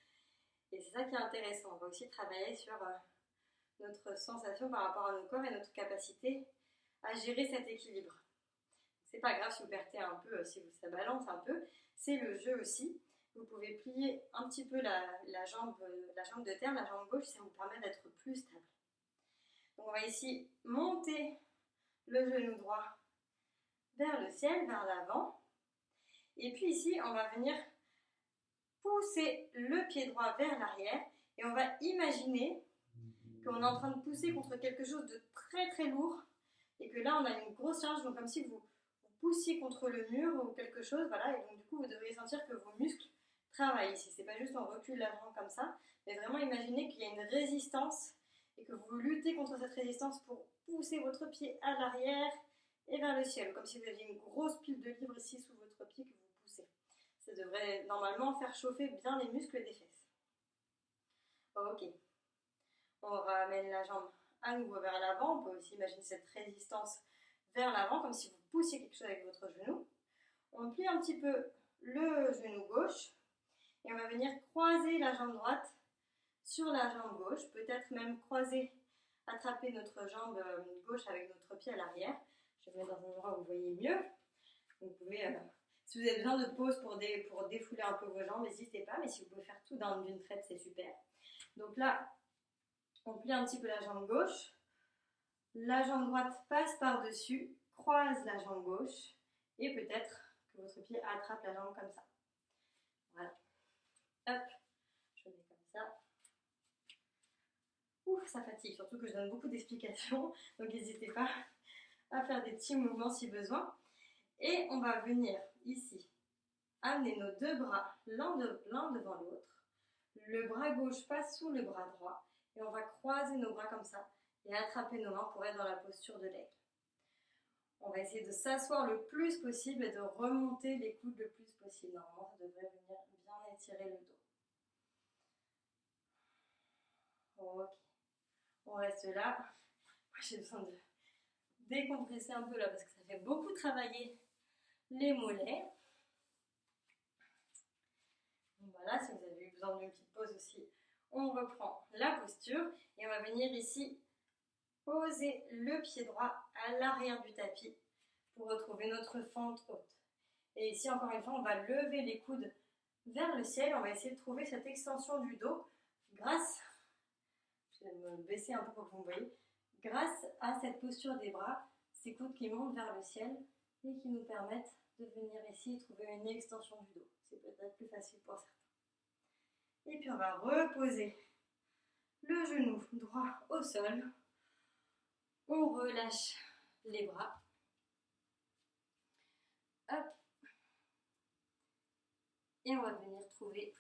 Et c'est ça qui est intéressant. On va aussi travailler sur notre sensation par rapport à nos corps et notre capacité à gérer cet équilibre. C'est pas grave si vous perdez un peu, si ça balance un peu, c'est le jeu aussi. Vous pouvez plier un petit peu la jambe de terre, la jambe gauche, ça vous permet d'être plus stable. Donc on va ici monter le genou droit vers le ciel, vers l'avant. Et puis ici, on va venir pousser le pied droit vers l'arrière et on va imaginer qu'on est en train de pousser contre quelque chose de très très lourd et que là on a une grosse charge, donc comme si vous poussiez contre le mur ou quelque chose, voilà, et donc du coup vous devriez sentir que vos muscles travaillent ici. C'est pas juste on recule la jambe comme ça, mais vraiment imaginez qu'il y a une résistance et que vous luttez contre cette résistance pour pousser votre pied à l'arrière et vers le ciel, comme si vous aviez une grosse pile de livres ici sous votre pied que vous poussez. Ça devrait normalement faire chauffer bien les muscles des fesses. Ok. On ramène la jambe à nouveau vers l'avant. On peut aussi imaginer cette résistance vers l'avant, comme si vous poussiez quelque chose avec votre genou. On plie un petit peu le genou gauche et on va venir croiser la jambe droite sur la jambe gauche, peut-être même croiser, attraper notre jambe gauche avec notre pied à l'arrière. Je vais mettre dans un endroit où vous voyez mieux. Vous pouvez, si vous avez besoin de pause pour défouler un peu vos jambes, n'hésitez pas, mais si vous pouvez faire tout d'une traite, c'est super. Donc là, on plie un petit peu la jambe gauche, la jambe droite passe par-dessus, croise la jambe gauche et peut-être que votre pied attrape la jambe comme ça. Voilà. Hop, je mets comme ça. Ouf, ça fatigue, surtout que je donne beaucoup d'explications, donc n'hésitez pas à faire des petits mouvements si besoin. Et on va venir ici amener nos deux bras l'un devant l'autre. Le bras gauche passe sous le bras droit et on va croiser nos bras comme ça et attraper nos mains pour être dans la posture de l'aigle. On va essayer de s'asseoir le plus possible et de remonter les coudes le plus possible. Normalement, ça devrait venir bien étirer le dos. Ok. On reste là. Moi, j'ai besoin de décompresser un peu là parce que ça fait beaucoup travailler les mollets. Voilà, si vous avez eu besoin d'une petite pause aussi, on reprend la posture et on va venir ici poser le pied droit à l'arrière du tapis pour retrouver notre fente haute. Et ici, encore une fois, on va lever les coudes vers le ciel. On va essayer de trouver cette extension du dos grâce, je vais me baisser un peu pour que vous me voyez, grâce à cette posture des bras, ces coudes qui montent vers le ciel et qui nous permettent de venir ici trouver une extension du dos. C'est peut-être plus facile pour certains. Et puis on va reposer le genou droit au sol. On relâche les bras. Hop. Et on va venir trouver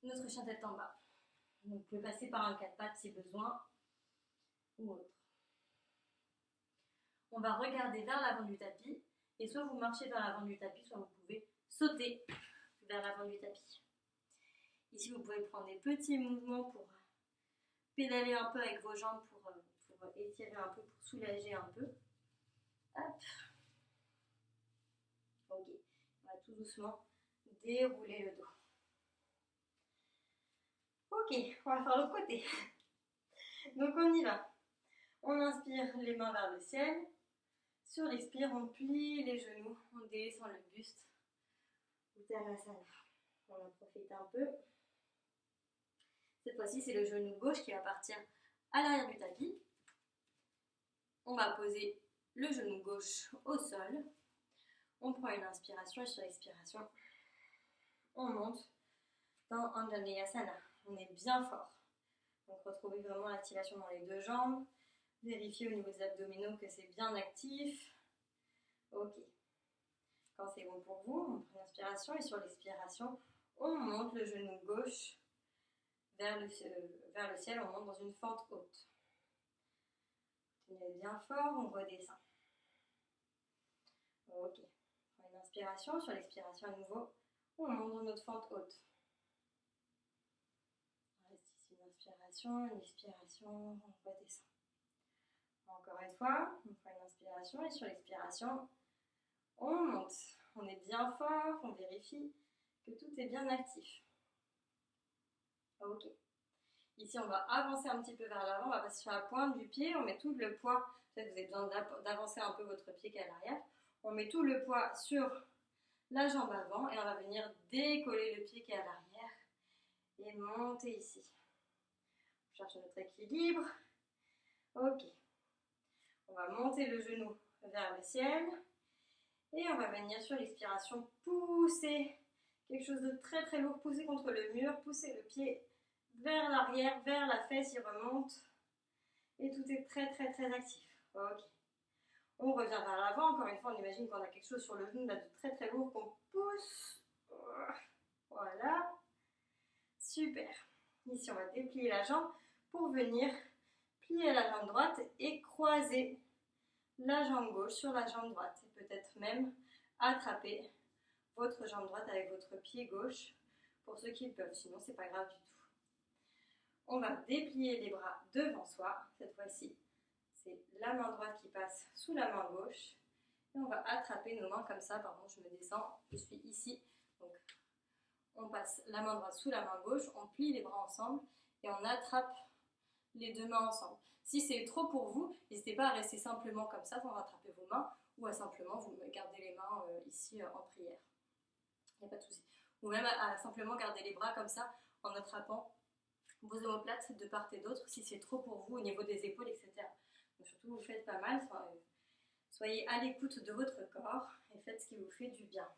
notre chien tête en bas. Donc, vous pouvez passer par un 4 pattes si besoin ou autre. On va regarder vers l'avant du tapis et soit vous marchez vers l'avant du tapis, soit vous pouvez sauter vers l'avant du tapis. Ici, vous pouvez prendre des petits mouvements pour pédaler un peu avec vos jambes pour étirer un peu, pour soulager un peu. Hop. Ok. On va tout doucement dérouler le dos. Ok, on va faire l'autre côté. Donc on y va. On inspire les mains vers le ciel. Sur l'expire, on plie les genoux, on descend le buste. Uttanasana. On en profite un peu. Cette fois-ci, c'est le genou gauche qui va partir à l'arrière du tapis. On va poser le genou gauche au sol. On prend une inspiration et sur l'expiration, on monte dans Anjaneyasana. On est bien fort. Donc retrouvez vraiment l'activation dans les deux jambes. Vérifiez au niveau des abdominaux que c'est bien actif. Ok. Quand c'est bon pour vous, on prend l'inspiration et sur l'expiration, on monte le genou gauche vers le ciel, on monte dans une fente haute. Tenez bien fort, on redescend. Ok. On prend une inspiration, sur l'expiration à nouveau, on monte dans notre fente haute. On reste ici une inspiration, une expiration, on redescend. Encore une fois, on prend une inspiration et sur l'expiration, on monte. On est bien fort, on vérifie que tout est bien actif. Ok. Ici, on va avancer un petit peu vers l'avant, on va passer sur la pointe du pied, on met tout le poids, peut-être que vous avez besoin d'avancer un peu votre pied qu'à l'arrière. On met tout le poids sur la jambe avant et on va venir décoller le pied qui est à l'arrière et monter ici. On cherche notre équilibre. Ok. On va monter le genou vers le ciel et on va venir sur l'expiration pousser quelque chose de très très lourd, pousser contre le mur, pousser le pied vers l'arrière, vers la fesse, il remonte et tout est très très très actif. Ok. On revient vers l'avant, encore une fois on imagine qu'on a quelque chose sur le genou là, de très très lourd qu'on pousse. Voilà. Super. Ici on va déplier la jambe pour venir plier la jambe droite et croiser la jambe gauche sur la jambe droite. Et peut-être même attraper votre jambe droite avec votre pied gauche pour ceux qui le peuvent, sinon c'est pas grave du tout. On va déplier les bras devant soi. Cette fois-ci, c'est la main droite qui passe sous la main gauche. Et on va attraper nos mains comme ça. Pardon, je me descends, je suis ici. Donc, on passe la main droite sous la main gauche, on plie les bras ensemble et on attrape les deux mains ensemble. Si c'est trop pour vous, n'hésitez pas à rester simplement comme ça pour rattraper vos mains ou à simplement vous garder les mains ici en prière. Il n'y a pas de souci. Ou même à simplement garder les bras comme ça en attrapant vos omoplates de part et d'autre si c'est trop pour vous au niveau des épaules, etc. Donc surtout, vous faites pas mal. Soyez à l'écoute de votre corps et faites ce qui vous fait du bien.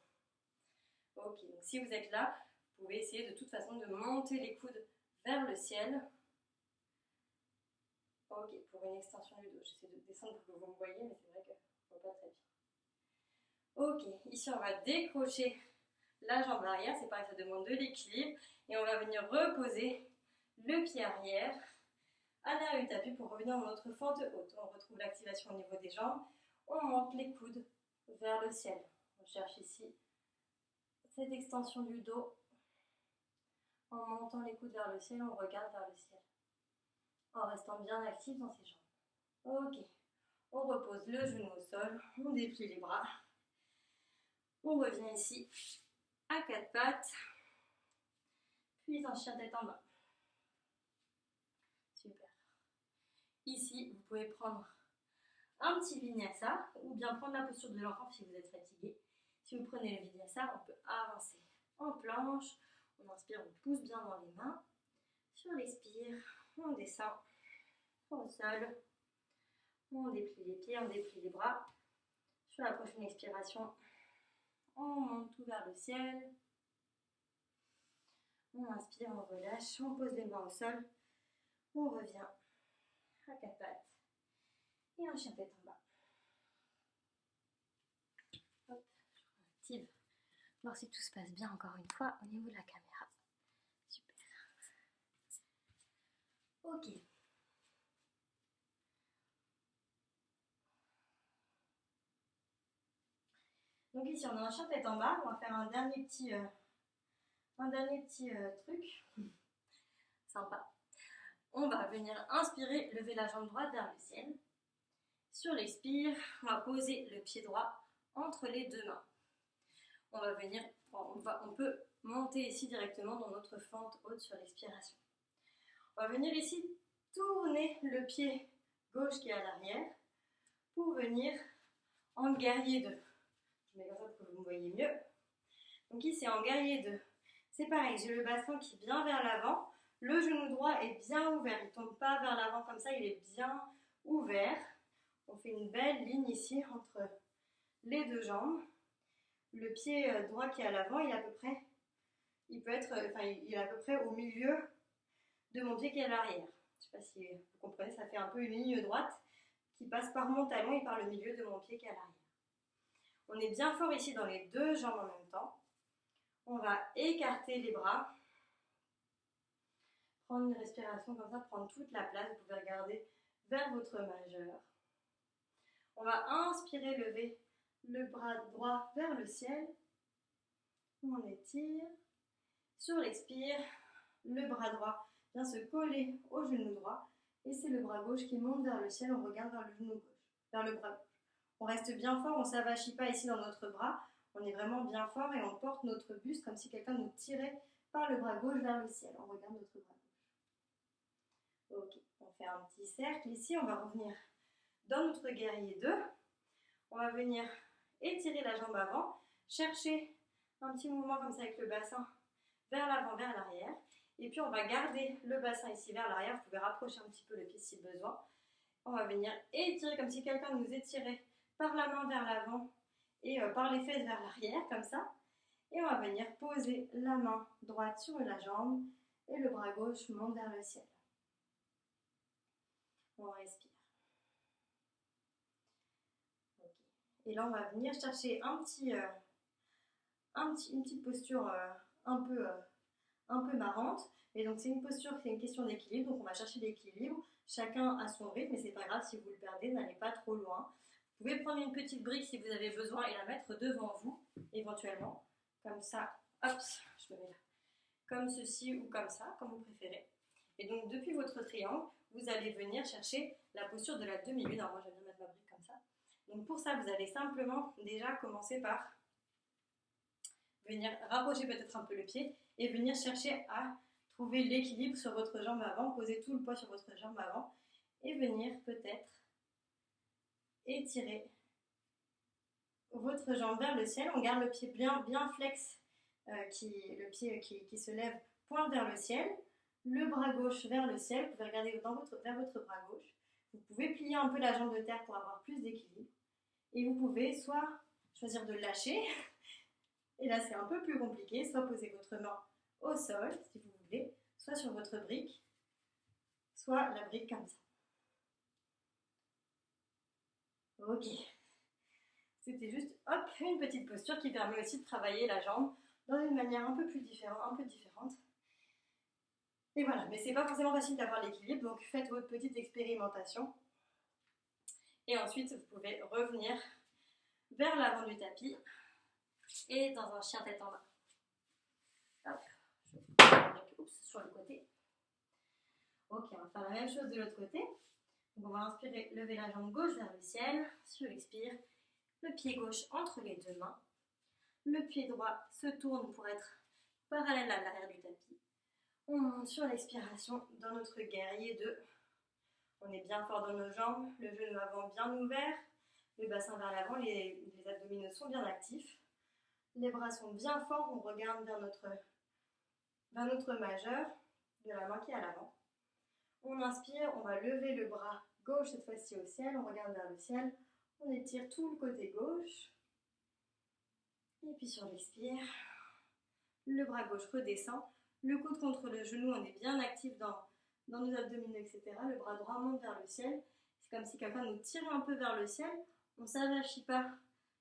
Ok, donc si vous êtes là, vous pouvez essayer de toute façon de monter les coudes vers le ciel. Ok, pour une extension du dos. J'essaie de descendre pour que vous me voyez, mais c'est vrai que je ne vois pas très bien. Ok, ici on va décrocher la jambe arrière, c'est pareil, ça demande de l'équilibre. Et on va venir reposer le pied arrière à l'arrière du tapis pour revenir dans notre fente haute. On retrouve l'activation au niveau des jambes. On monte les coudes vers le ciel. On cherche ici cette extension du dos. En montant les coudes vers le ciel, on regarde vers le ciel. En restant bien actif dans ses jambes. Ok. On repose le genou au sol. On déplie les bras. On revient ici à quatre pattes. Puis en chien tête en bas. Super. Ici, vous pouvez prendre un petit vinyasa ou bien prendre la posture de l'enfant si vous êtes fatigué. Si vous prenez le vinyasa, on peut avancer en planche. On inspire, on pousse bien dans les mains. Sur l'expire, on descend au sol. On déplie les pieds, on déplie les bras. Sur la prochaine expiration, on monte tout vers le ciel. On inspire, on relâche, on pose les mains au sol. On revient à quatre pattes et un chien tête en bas. Hop, je active. Voir si tout se passe bien encore une fois au niveau de la caméra. Super. Ok. Donc ici on a un chien tête en bas. On va faire un dernier petit truc sympa. On va venir inspirer, lever la jambe droite vers le ciel. Sur l'expire, on va poser le pied droit entre les deux mains. On va venir, on peut monter ici directement dans notre fente haute sur l'expiration. On va venir ici tourner le pied gauche qui est à l'arrière pour venir en guerrier 2. Je mets comme ça pour que vous me voyez mieux. Donc ici en guerrier 2, c'est pareil, j'ai le bassin qui est bien vers l'avant. Le genou droit est bien ouvert, il ne tombe pas vers l'avant comme ça, il est bien ouvert. On fait une belle ligne ici entre les deux jambes. Le pied droit qui est à l'avant, il est à peu près au milieu de mon pied qui est à l'arrière. Je ne sais pas si vous comprenez, ça fait un peu une ligne droite qui passe par mon talon et par le milieu de mon pied qui est à l'arrière. On est bien fort ici dans les deux jambes en même temps. On va écarter les bras. Prendre une respiration comme ça, prendre toute la place. Vous pouvez regarder vers votre majeur. On va inspirer, lever le bras droit vers le ciel. On étire. Sur l'expire, le bras droit vient se coller au genou droit. Et c'est le bras gauche qui monte vers le ciel. On regarde vers le genou gauche, vers le bras gauche. On reste bien fort, on ne s'avachit pas ici dans notre bras. On est vraiment bien fort et on porte notre buste comme si quelqu'un nous tirait par le bras gauche vers le ciel. On regarde notre bras gauche. Ok, on fait un petit cercle. Ici, on va revenir dans notre guerrier 2. On va venir étirer la jambe avant, chercher un petit mouvement comme ça avec le bassin vers l'avant, vers l'arrière. Et puis, on va garder le bassin ici vers l'arrière. Vous pouvez rapprocher un petit peu le pied si besoin. On va venir étirer comme si quelqu'un nous étirait par la main vers l'avant et par les fesses vers l'arrière, comme ça. Et on va venir poser la main droite sur la jambe et le bras gauche monte vers le ciel. On respire. Okay. Et là, on va venir chercher une petite posture un peu marrante. Et donc, c'est une posture qui est une question d'équilibre. Donc, on va chercher l'équilibre. Chacun à son rythme, mais c'est pas grave si vous le perdez, n'allez pas trop loin. Vous pouvez prendre une petite brique si vous avez besoin et la mettre devant vous, éventuellement. Comme ça, hop, je me mets là. Comme ceci ou comme ça, comme vous préférez. Et donc, depuis votre triangle, vous allez venir chercher la posture de la demi-lune. Alors, moi, j'aime bien mettre ma brique comme ça. Donc, pour ça, vous allez simplement déjà commencer par venir rapprocher peut-être un peu le pied et venir chercher à trouver l'équilibre sur votre jambe avant, poser tout le poids sur votre jambe avant et venir peut-être étirer votre jambe vers le ciel. On garde le pied bien flex, le pied qui se lève pointe vers le ciel, le bras gauche vers le ciel. Vous pouvez regarder vers votre bras gauche. Vous pouvez plier un peu la jambe de terre pour avoir plus d'équilibre. Et vous pouvez soit choisir de lâcher, et là c'est un peu plus compliqué, soit poser votre main au sol, si vous voulez, soit sur votre brique, soit la brique comme ça. Ok. C'était juste, hop, une petite posture qui permet aussi de travailler la jambe dans une manière un peu différente. Et voilà, mais c'est pas forcément facile d'avoir l'équilibre, donc faites votre petite expérimentation. Et ensuite, vous pouvez revenir vers l'avant du tapis et dans un chien tête en bas. Hop, sur le côté. Ok, on va faire la même chose de l'autre côté. Donc on va inspirer, lever la jambe gauche vers le ciel. Sur l'expire, le pied gauche entre les deux mains. Le pied droit se tourne pour être parallèle à l'arrière du tapis. On monte sur l'expiration dans notre guerrier 2. On est bien fort dans nos jambes, le genou avant bien ouvert, le bassin vers l'avant, les abdominaux sont bien actifs. Les bras sont bien forts, on regarde vers notre majeur, de la main qui est à l'avant. On inspire, on va lever le bras gauche cette fois-ci au ciel, on regarde vers le ciel, on étire tout le côté gauche. Et puis sur l'expire, le bras gauche redescend, le coude contre le genou, on est bien actif dans dans nos abdominaux, etc. Le bras droit monte vers le ciel. C'est comme si quelqu'un nous tirait un peu vers le ciel. On ne s'avachit pas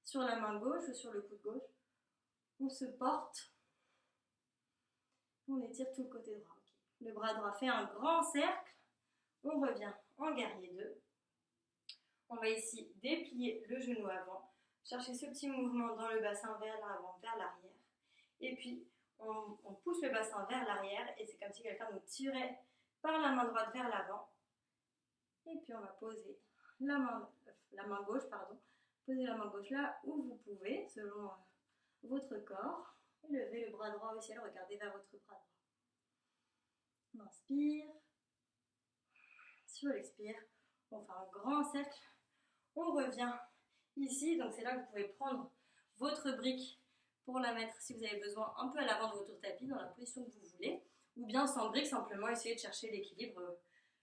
sur la main gauche ou sur le coude gauche. On se porte. On étire tout le côté droit. Okay. Le bras droit fait un grand cercle. On revient en guerrier 2. On va ici déplier le genou avant. Chercher ce petit mouvement dans le bassin vers l'avant, vers l'arrière. Et puis, on pousse le bassin vers l'arrière. Et c'est comme si quelqu'un nous tirait par la main droite vers l'avant. Et puis, on va poser la main gauche, pardon. Posez la main gauche là où vous pouvez, selon votre corps. Et levez le bras droit au ciel, regardez vers votre bras droit. On inspire. Sur l'expire, on fait un grand cercle. On revient ici, donc c'est là que vous pouvez prendre votre brique pour la mettre, si vous avez besoin, un peu à l'avant de votre tapis, dans la position que vous voulez. Ou bien sans brique, simplement essayer de chercher l'équilibre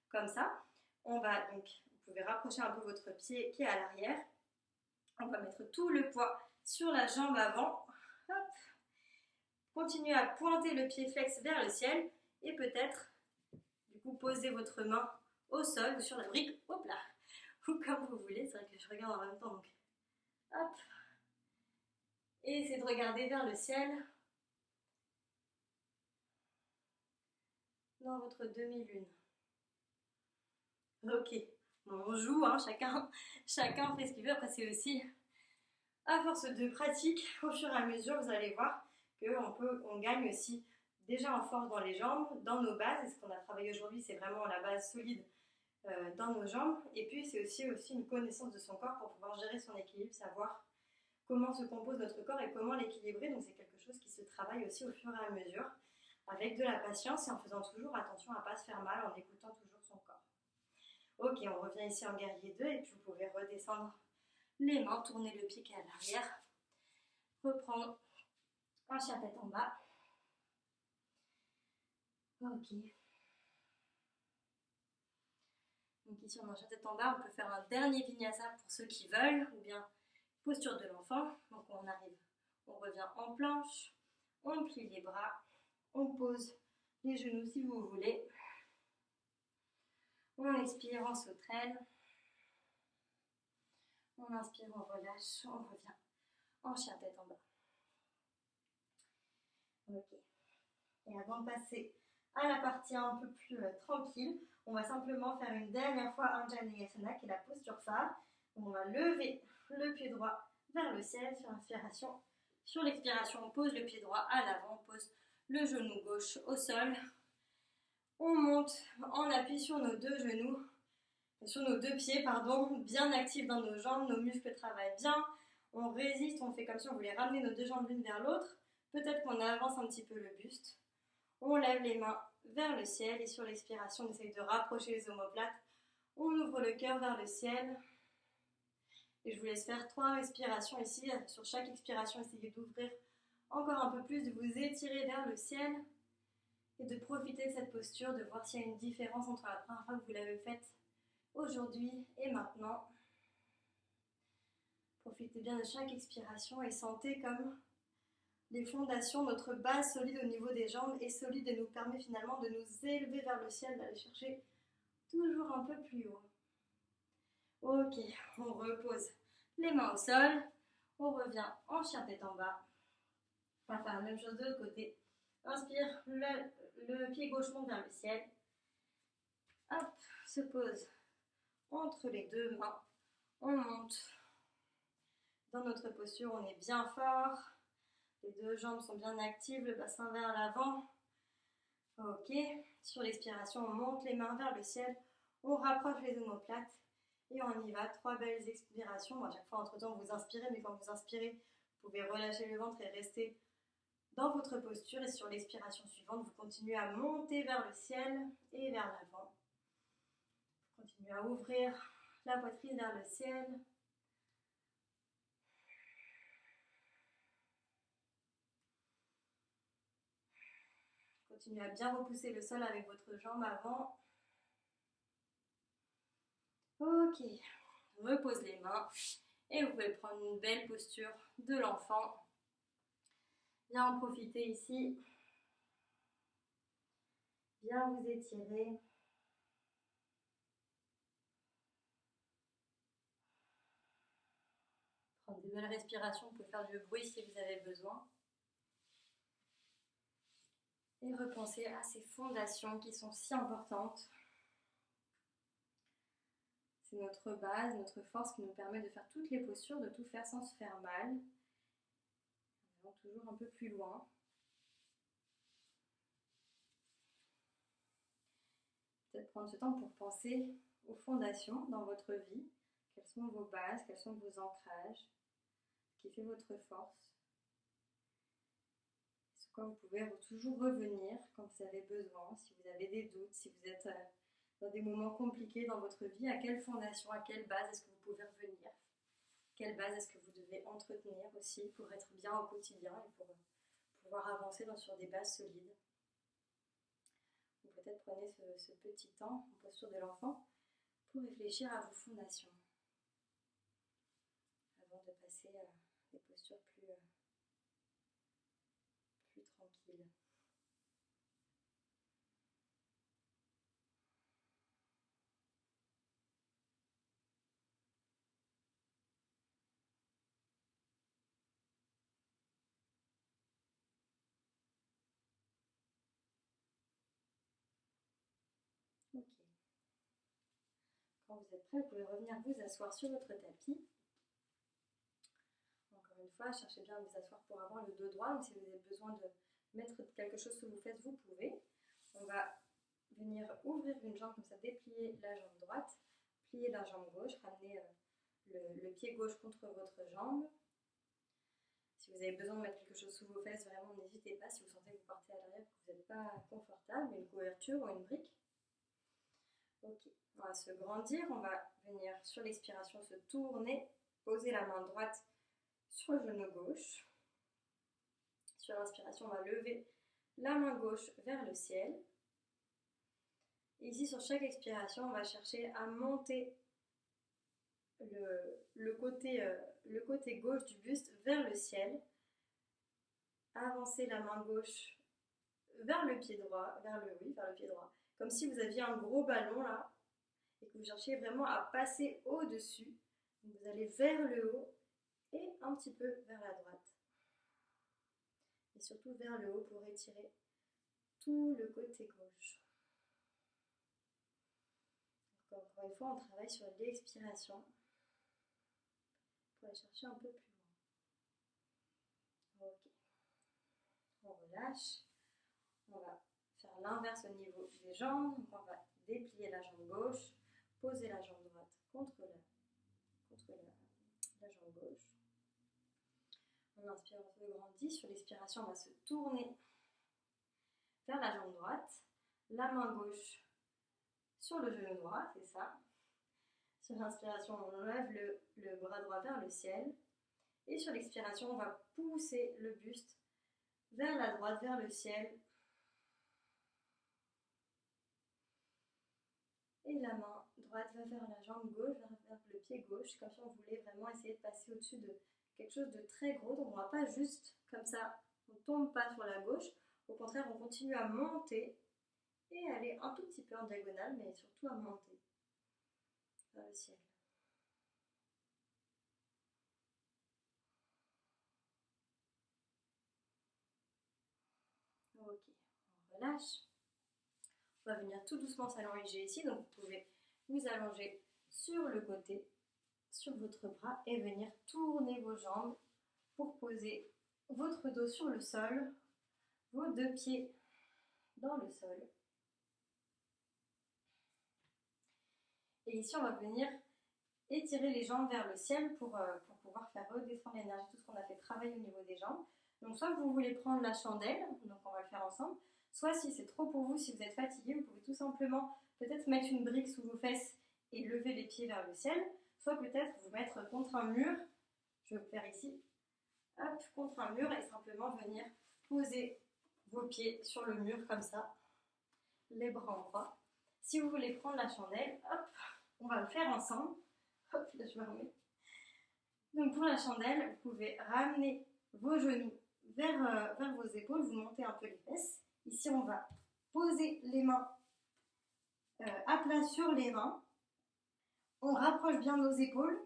comme ça. On va donc, vous pouvez rapprocher un peu votre pied qui est à l'arrière. On va mettre tout le poids sur la jambe avant. Hop. Continuez à pointer le pied flex vers le ciel et peut-être, du coup, poser votre main au sol ou sur la brique, hop là, ou comme vous voulez. C'est vrai que je regarde en même temps, donc hop. Et essayez de regarder vers le ciel dans votre demi-lune. Ok, bon, on joue, hein, chacun fait ce qu'il veut. Après, c'est aussi à force de pratique, au fur et à mesure, vous allez voir qu'on gagne aussi déjà en force dans les jambes, dans nos bases. Et ce qu'on a travaillé aujourd'hui, c'est vraiment la base solide dans nos jambes. Et puis, c'est aussi une connaissance de son corps pour pouvoir gérer son équilibre, savoir comment se compose notre corps et comment l'équilibrer. Donc, c'est quelque chose qui se travaille aussi au fur et à mesure, avec de la patience et en faisant toujours attention à ne pas se faire mal, en écoutant toujours son corps. Ok, on revient ici en guerrier 2 et puis vous pouvez redescendre les mains, tourner le pied qui est à l'arrière, reprendre un chien tête en bas. Ok. Donc ici on a un chien tête en bas, on peut faire un dernier vinyasa pour ceux qui veulent, ou bien posture de l'enfant. Donc on arrive, on revient en planche, on plie les bras, on pose les genoux si vous voulez. On expire, on sauterelle. On inspire, on relâche, on revient en chien tête en bas. Ok. Et avant de passer à la partie un peu plus tranquille, on va simplement faire une dernière fois un Janeyasana qui est la posture phare. On va lever le pied droit vers le ciel sur l'inspiration. Sur l'expiration, on pose le pied droit à l'avant, on pose le genou gauche au sol. On monte en appui sur nos deux genoux, sur nos deux pieds, bien actifs dans nos jambes, nos muscles travaillent bien. On résiste, on fait comme si on voulait ramener nos deux jambes l'une vers l'autre. Peut-être qu'on avance un petit peu le buste. On lève les mains vers le ciel et sur l'expiration, on essaye de rapprocher les omoplates. On ouvre le cœur vers le ciel. Et je vous laisse faire 3 respirations ici. Sur chaque expiration, essayez d'ouvrir encore un peu plus, de vous étirer vers le ciel et de profiter de cette posture, de voir s'il y a une différence entre la première fois que vous l'avez faite aujourd'hui et maintenant. Profitez bien de chaque expiration et sentez comme les fondations, notre base solide au niveau des jambes est solide et nous permet finalement de nous élever vers le ciel, d'aller chercher toujours un peu plus haut. Ok, on repose les mains au sol, on revient en chien tête en bas. On va faire la même chose de l'autre côté. Inspire, le pied gauche monte vers le ciel. Hop, se pose entre les deux mains. On monte dans notre posture, on est bien fort. Les deux jambes sont bien actives, le bassin vers l'avant. Ok, sur l'expiration, on monte les mains vers le ciel. On rapproche les omoplates et on y va. 3 belles expirations. Bon, à chaque fois, entre-temps, vous inspirez, mais quand vous inspirez, vous pouvez relâcher le ventre et rester dans votre posture. Et sur l'expiration suivante, vous continuez à monter vers le ciel et vers l'avant. Continuez à ouvrir la poitrine vers le ciel. Continuez à bien repousser le sol avec votre jambe avant. Ok, repose les mains et vous pouvez prendre une belle posture de l'enfant. Bien en profiter ici. Bien vous étirer. nouvelle respiration, vous pouvez faire du bruit si vous avez besoin. Et repensez à ces fondations qui sont si importantes. C'est notre base, notre force qui nous permet de faire toutes les postures, de tout faire sans se faire mal. On va toujours un peu plus loin. Peut-être prendre ce temps pour penser aux fondations dans votre vie. Quelles sont vos bases, quels sont vos ancrages, ce qui fait votre force. Sur quoi vous pouvez toujours revenir quand vous avez besoin, si vous avez des doutes, si vous êtes dans des moments compliqués dans votre vie, à quelle fondation, à quelle base est-ce que vous pouvez revenir? Quelle base est-ce que vous devez entretenir aussi pour être bien au quotidien et pour pouvoir avancer sur des bases solides? Ou peut-être prenez ce petit temps en posture de l'enfant pour réfléchir à vos fondations avant de passer à des postures plus tranquilles. Ok. Quand vous êtes prêt, vous pouvez revenir vous asseoir sur votre tapis. Encore une fois, cherchez bien à vous asseoir pour avoir le dos droit. Donc si vous avez besoin de mettre quelque chose sous vos fesses, vous pouvez. On va venir ouvrir une jambe comme ça, déplier la jambe droite, plier la jambe gauche, ramener le pied gauche contre votre jambe. Si vous avez besoin de mettre quelque chose sous vos fesses, vraiment n'hésitez pas. Si vous sentez que vous partez à l'arrière, que vous n'êtes pas confortable, une couverture ou une brique. Ok, on va se grandir, on va venir sur l'expiration se tourner, poser la main droite sur le genou gauche. Sur l'inspiration, on va lever la main gauche vers le ciel. Et ici, sur chaque expiration, on va chercher à monter le côté gauche du buste vers le ciel. Avancer la main gauche vers le pied droit, vers le pied droit. Comme si vous aviez un gros ballon là et que vous cherchiez vraiment à passer au-dessus. Vous allez vers le haut et un petit peu vers la droite. Et surtout vers le haut pour étirer tout le côté gauche. Encore une fois, on travaille sur l'expiration pour aller chercher un peu plus loin. Ok. On relâche. On va faire l'inverse au niveau des jambes. Donc on va déplier la jambe gauche, poser la jambe droite contre la jambe gauche. On inspire, on se grandit. Sur l'expiration, on va se tourner vers la jambe droite. La main gauche sur le genou droit, c'est ça. Sur l'inspiration, on lève le bras droit vers le ciel. Et sur l'expiration, on va pousser le buste vers la droite, vers le ciel. Et la main droite va vers la jambe gauche, vers le pied gauche, comme si on voulait vraiment essayer de passer au-dessus de quelque chose de très gros. Donc on ne va pas juste comme ça, on ne tombe pas sur la gauche. Au contraire, on continue à monter et aller un tout petit peu en diagonale, mais surtout à monter vers le ciel. Ok, on relâche. On va venir tout doucement s'allonger ici, donc vous pouvez vous allonger sur le côté, sur votre bras et venir tourner vos jambes pour poser votre dos sur le sol, vos deux pieds dans le sol. Et ici, on va venir étirer les jambes vers le ciel pour pouvoir faire redescendre l'énergie, tout ce qu'on a fait travailler au niveau des jambes. Donc soit vous voulez prendre la chandelle, donc on va le faire ensemble, soit si c'est trop pour vous, si vous êtes fatigué, vous pouvez tout simplement peut-être mettre une brique sous vos fesses et lever les pieds vers le ciel, soit peut-être vous mettre contre un mur, je vais le faire ici, hop, contre un mur et simplement venir poser vos pieds sur le mur comme ça, les bras en croix. Si vous voulez prendre la chandelle, hop, on va le faire ensemble. Hop, là je me remets. Donc pour la chandelle, vous pouvez ramener vos genoux vers vos épaules, vous montez un peu les fesses. Ici, on va poser les mains à plat sur les reins. On rapproche bien nos épaules,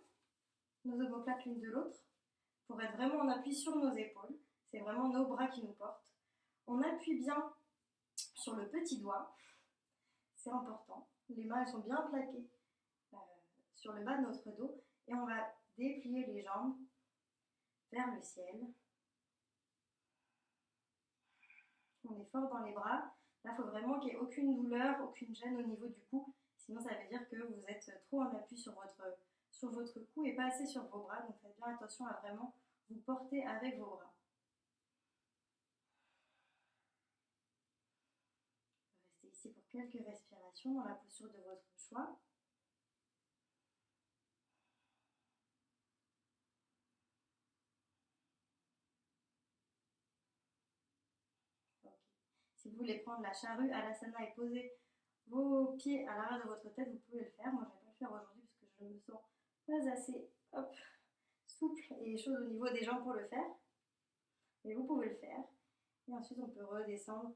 nos omoplates l'une de l'autre. pour être vraiment en appui sur nos épaules. C'est vraiment nos bras qui nous portent. On appuie bien sur le petit doigt, c'est important. Les mains elles sont bien plaquées sur le bas de notre dos et on va déplier les jambes vers le ciel. On est fort dans les bras. Là, il faut vraiment qu'il n'y ait aucune douleur, aucune gêne au niveau du cou. Sinon, ça veut dire que vous êtes trop en appui sur votre cou et pas assez sur vos bras. Donc, faites bien attention à vraiment vous porter avec vos bras. Restez ici pour quelques respirations dans la posture de votre choix. Okay. Si vous voulez prendre la charrue Alasana et poser vos pieds à l'arrière de votre tête, vous pouvez le faire. Moi, je ne vais pas le faire aujourd'hui parce que je me sens pas assez souple et chaude au niveau des jambes pour le faire. Mais vous pouvez le faire. Et ensuite, on peut redescendre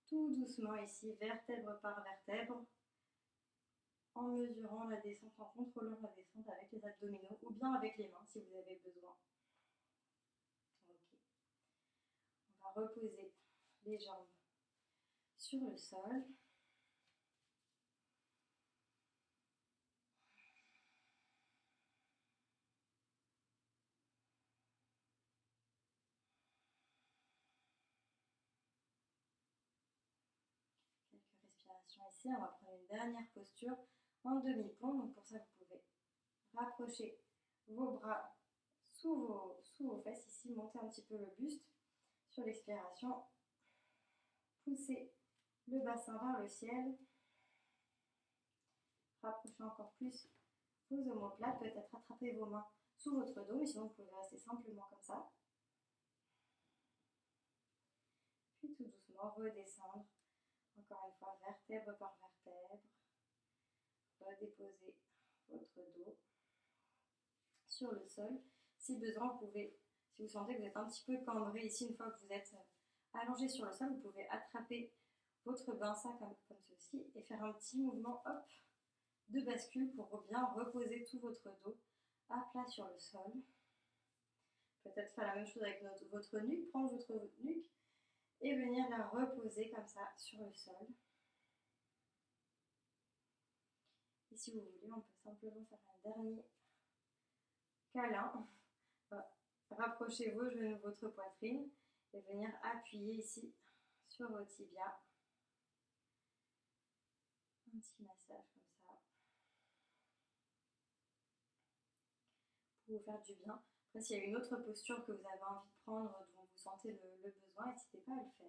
tout doucement ici, vertèbre par vertèbre, en mesurant la descente, en contrôlant la descente avec les abdominaux ou bien avec les mains si vous avez besoin. Okay. On va reposer les jambes sur le sol. Quelques respirations ici. On va prendre une dernière posture en demi-pont. Donc pour ça, vous pouvez rapprocher vos bras sous vos fesses ici, monter un petit peu le buste. Sur l'expiration, poussez le bassin vers le ciel. Rapprochez encore plus vos omoplates. Peut-être attraper vos mains sous votre dos, mais sinon vous pouvez rester simplement comme ça. Puis tout doucement redescendre. Encore une fois, vertèbre par vertèbre. Redéposez votre dos sur le sol. Si besoin, vous pouvez, si vous sentez que vous êtes un petit peu cambré ici, une fois que vous êtes allongé sur le sol, vous pouvez attraper votre pinceau comme ceci et faire un petit mouvement de bascule pour bien reposer tout votre dos à plat sur le sol. Peut-être faire la même chose avec votre nuque, prendre votre nuque et venir la reposer comme ça sur le sol. Et si vous voulez, on peut simplement faire un dernier câlin. Rapprochez vos genoux de votre poitrine et venir appuyer ici sur vos tibias. Un petit massage comme ça. Pour vous faire du bien. Après, s'il y a une autre posture que vous avez envie de prendre, dont vous sentez le besoin, n'hésitez pas à le faire.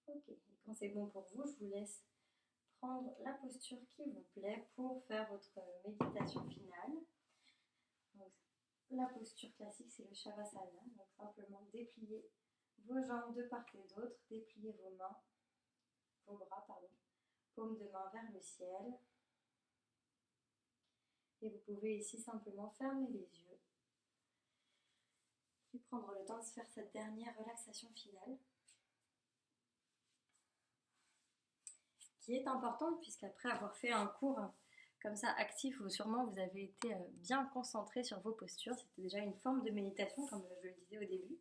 Ok, et quand c'est bon pour vous, je vous laisse prendre la posture qui vous plaît pour faire votre méditation finale. Donc, la posture classique, c'est le Shavasana. Donc simplement déplier vos jambes de part et d'autre, déplier vos bras, paume de main vers le ciel. Et vous pouvez ici simplement fermer les yeux et prendre le temps de se faire cette dernière relaxation finale, qui est importante puisqu'après avoir fait un cours comme ça actif où sûrement vous avez été bien concentré sur vos postures, c'était déjà une forme de méditation comme je le disais au début,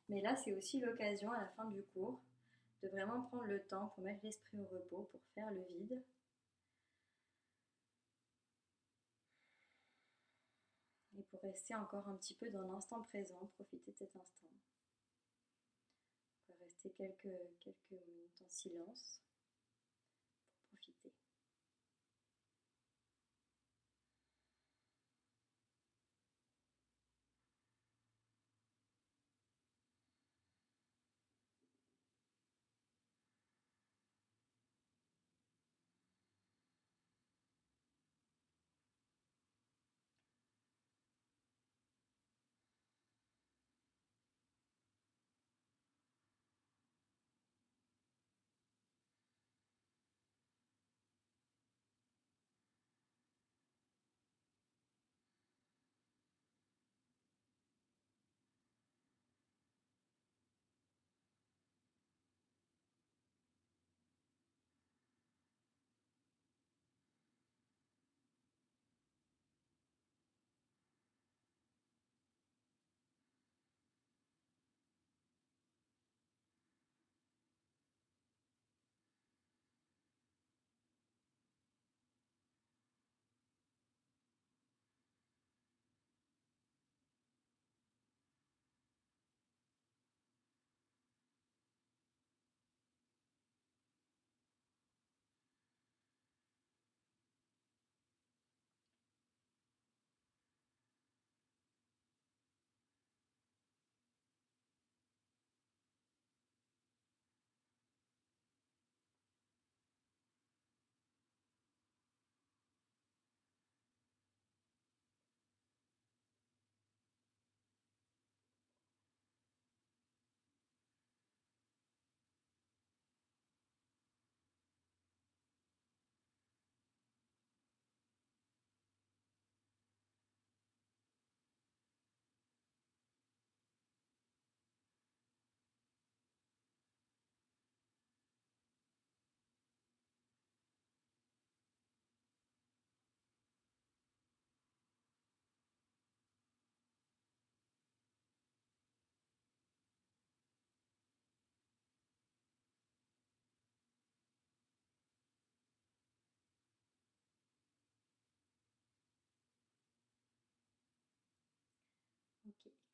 mais là c'est aussi l'occasion à la fin du cours de vraiment prendre le temps pour mettre l'esprit au repos, pour faire le vide. Et pour rester encore un petit peu dans l'instant présent, profiter de cet instant. On peut rester quelques minutes en silence pour profiter.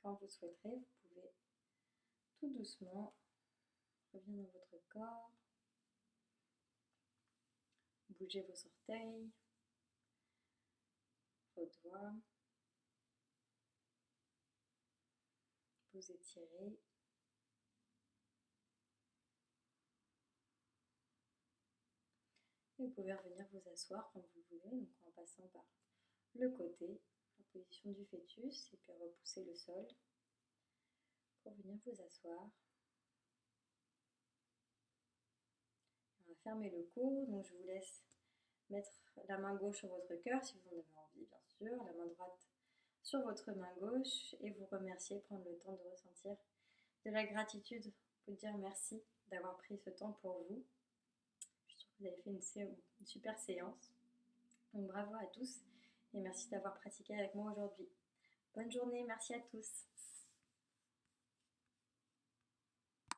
Quand vous souhaiterez, vous pouvez tout doucement revenir dans votre corps, bouger vos orteils, vos doigts, vous étirer. Et vous pouvez revenir vous asseoir quand vous voulez, donc en passant par le côté, la position du fœtus, et puis repousser le sol pour venir vous asseoir. On va fermer le cours, donc je vous laisse mettre la main gauche sur votre cœur si vous en avez envie, bien sûr, la main droite sur votre main gauche et vous remercier, prendre le temps de ressentir de la gratitude, vous dire merci d'avoir pris ce temps pour vous. Je suis sûre que vous avez fait une super séance. Donc bravo à tous et merci d'avoir pratiqué avec moi aujourd'hui. Bonne journée, merci à tous.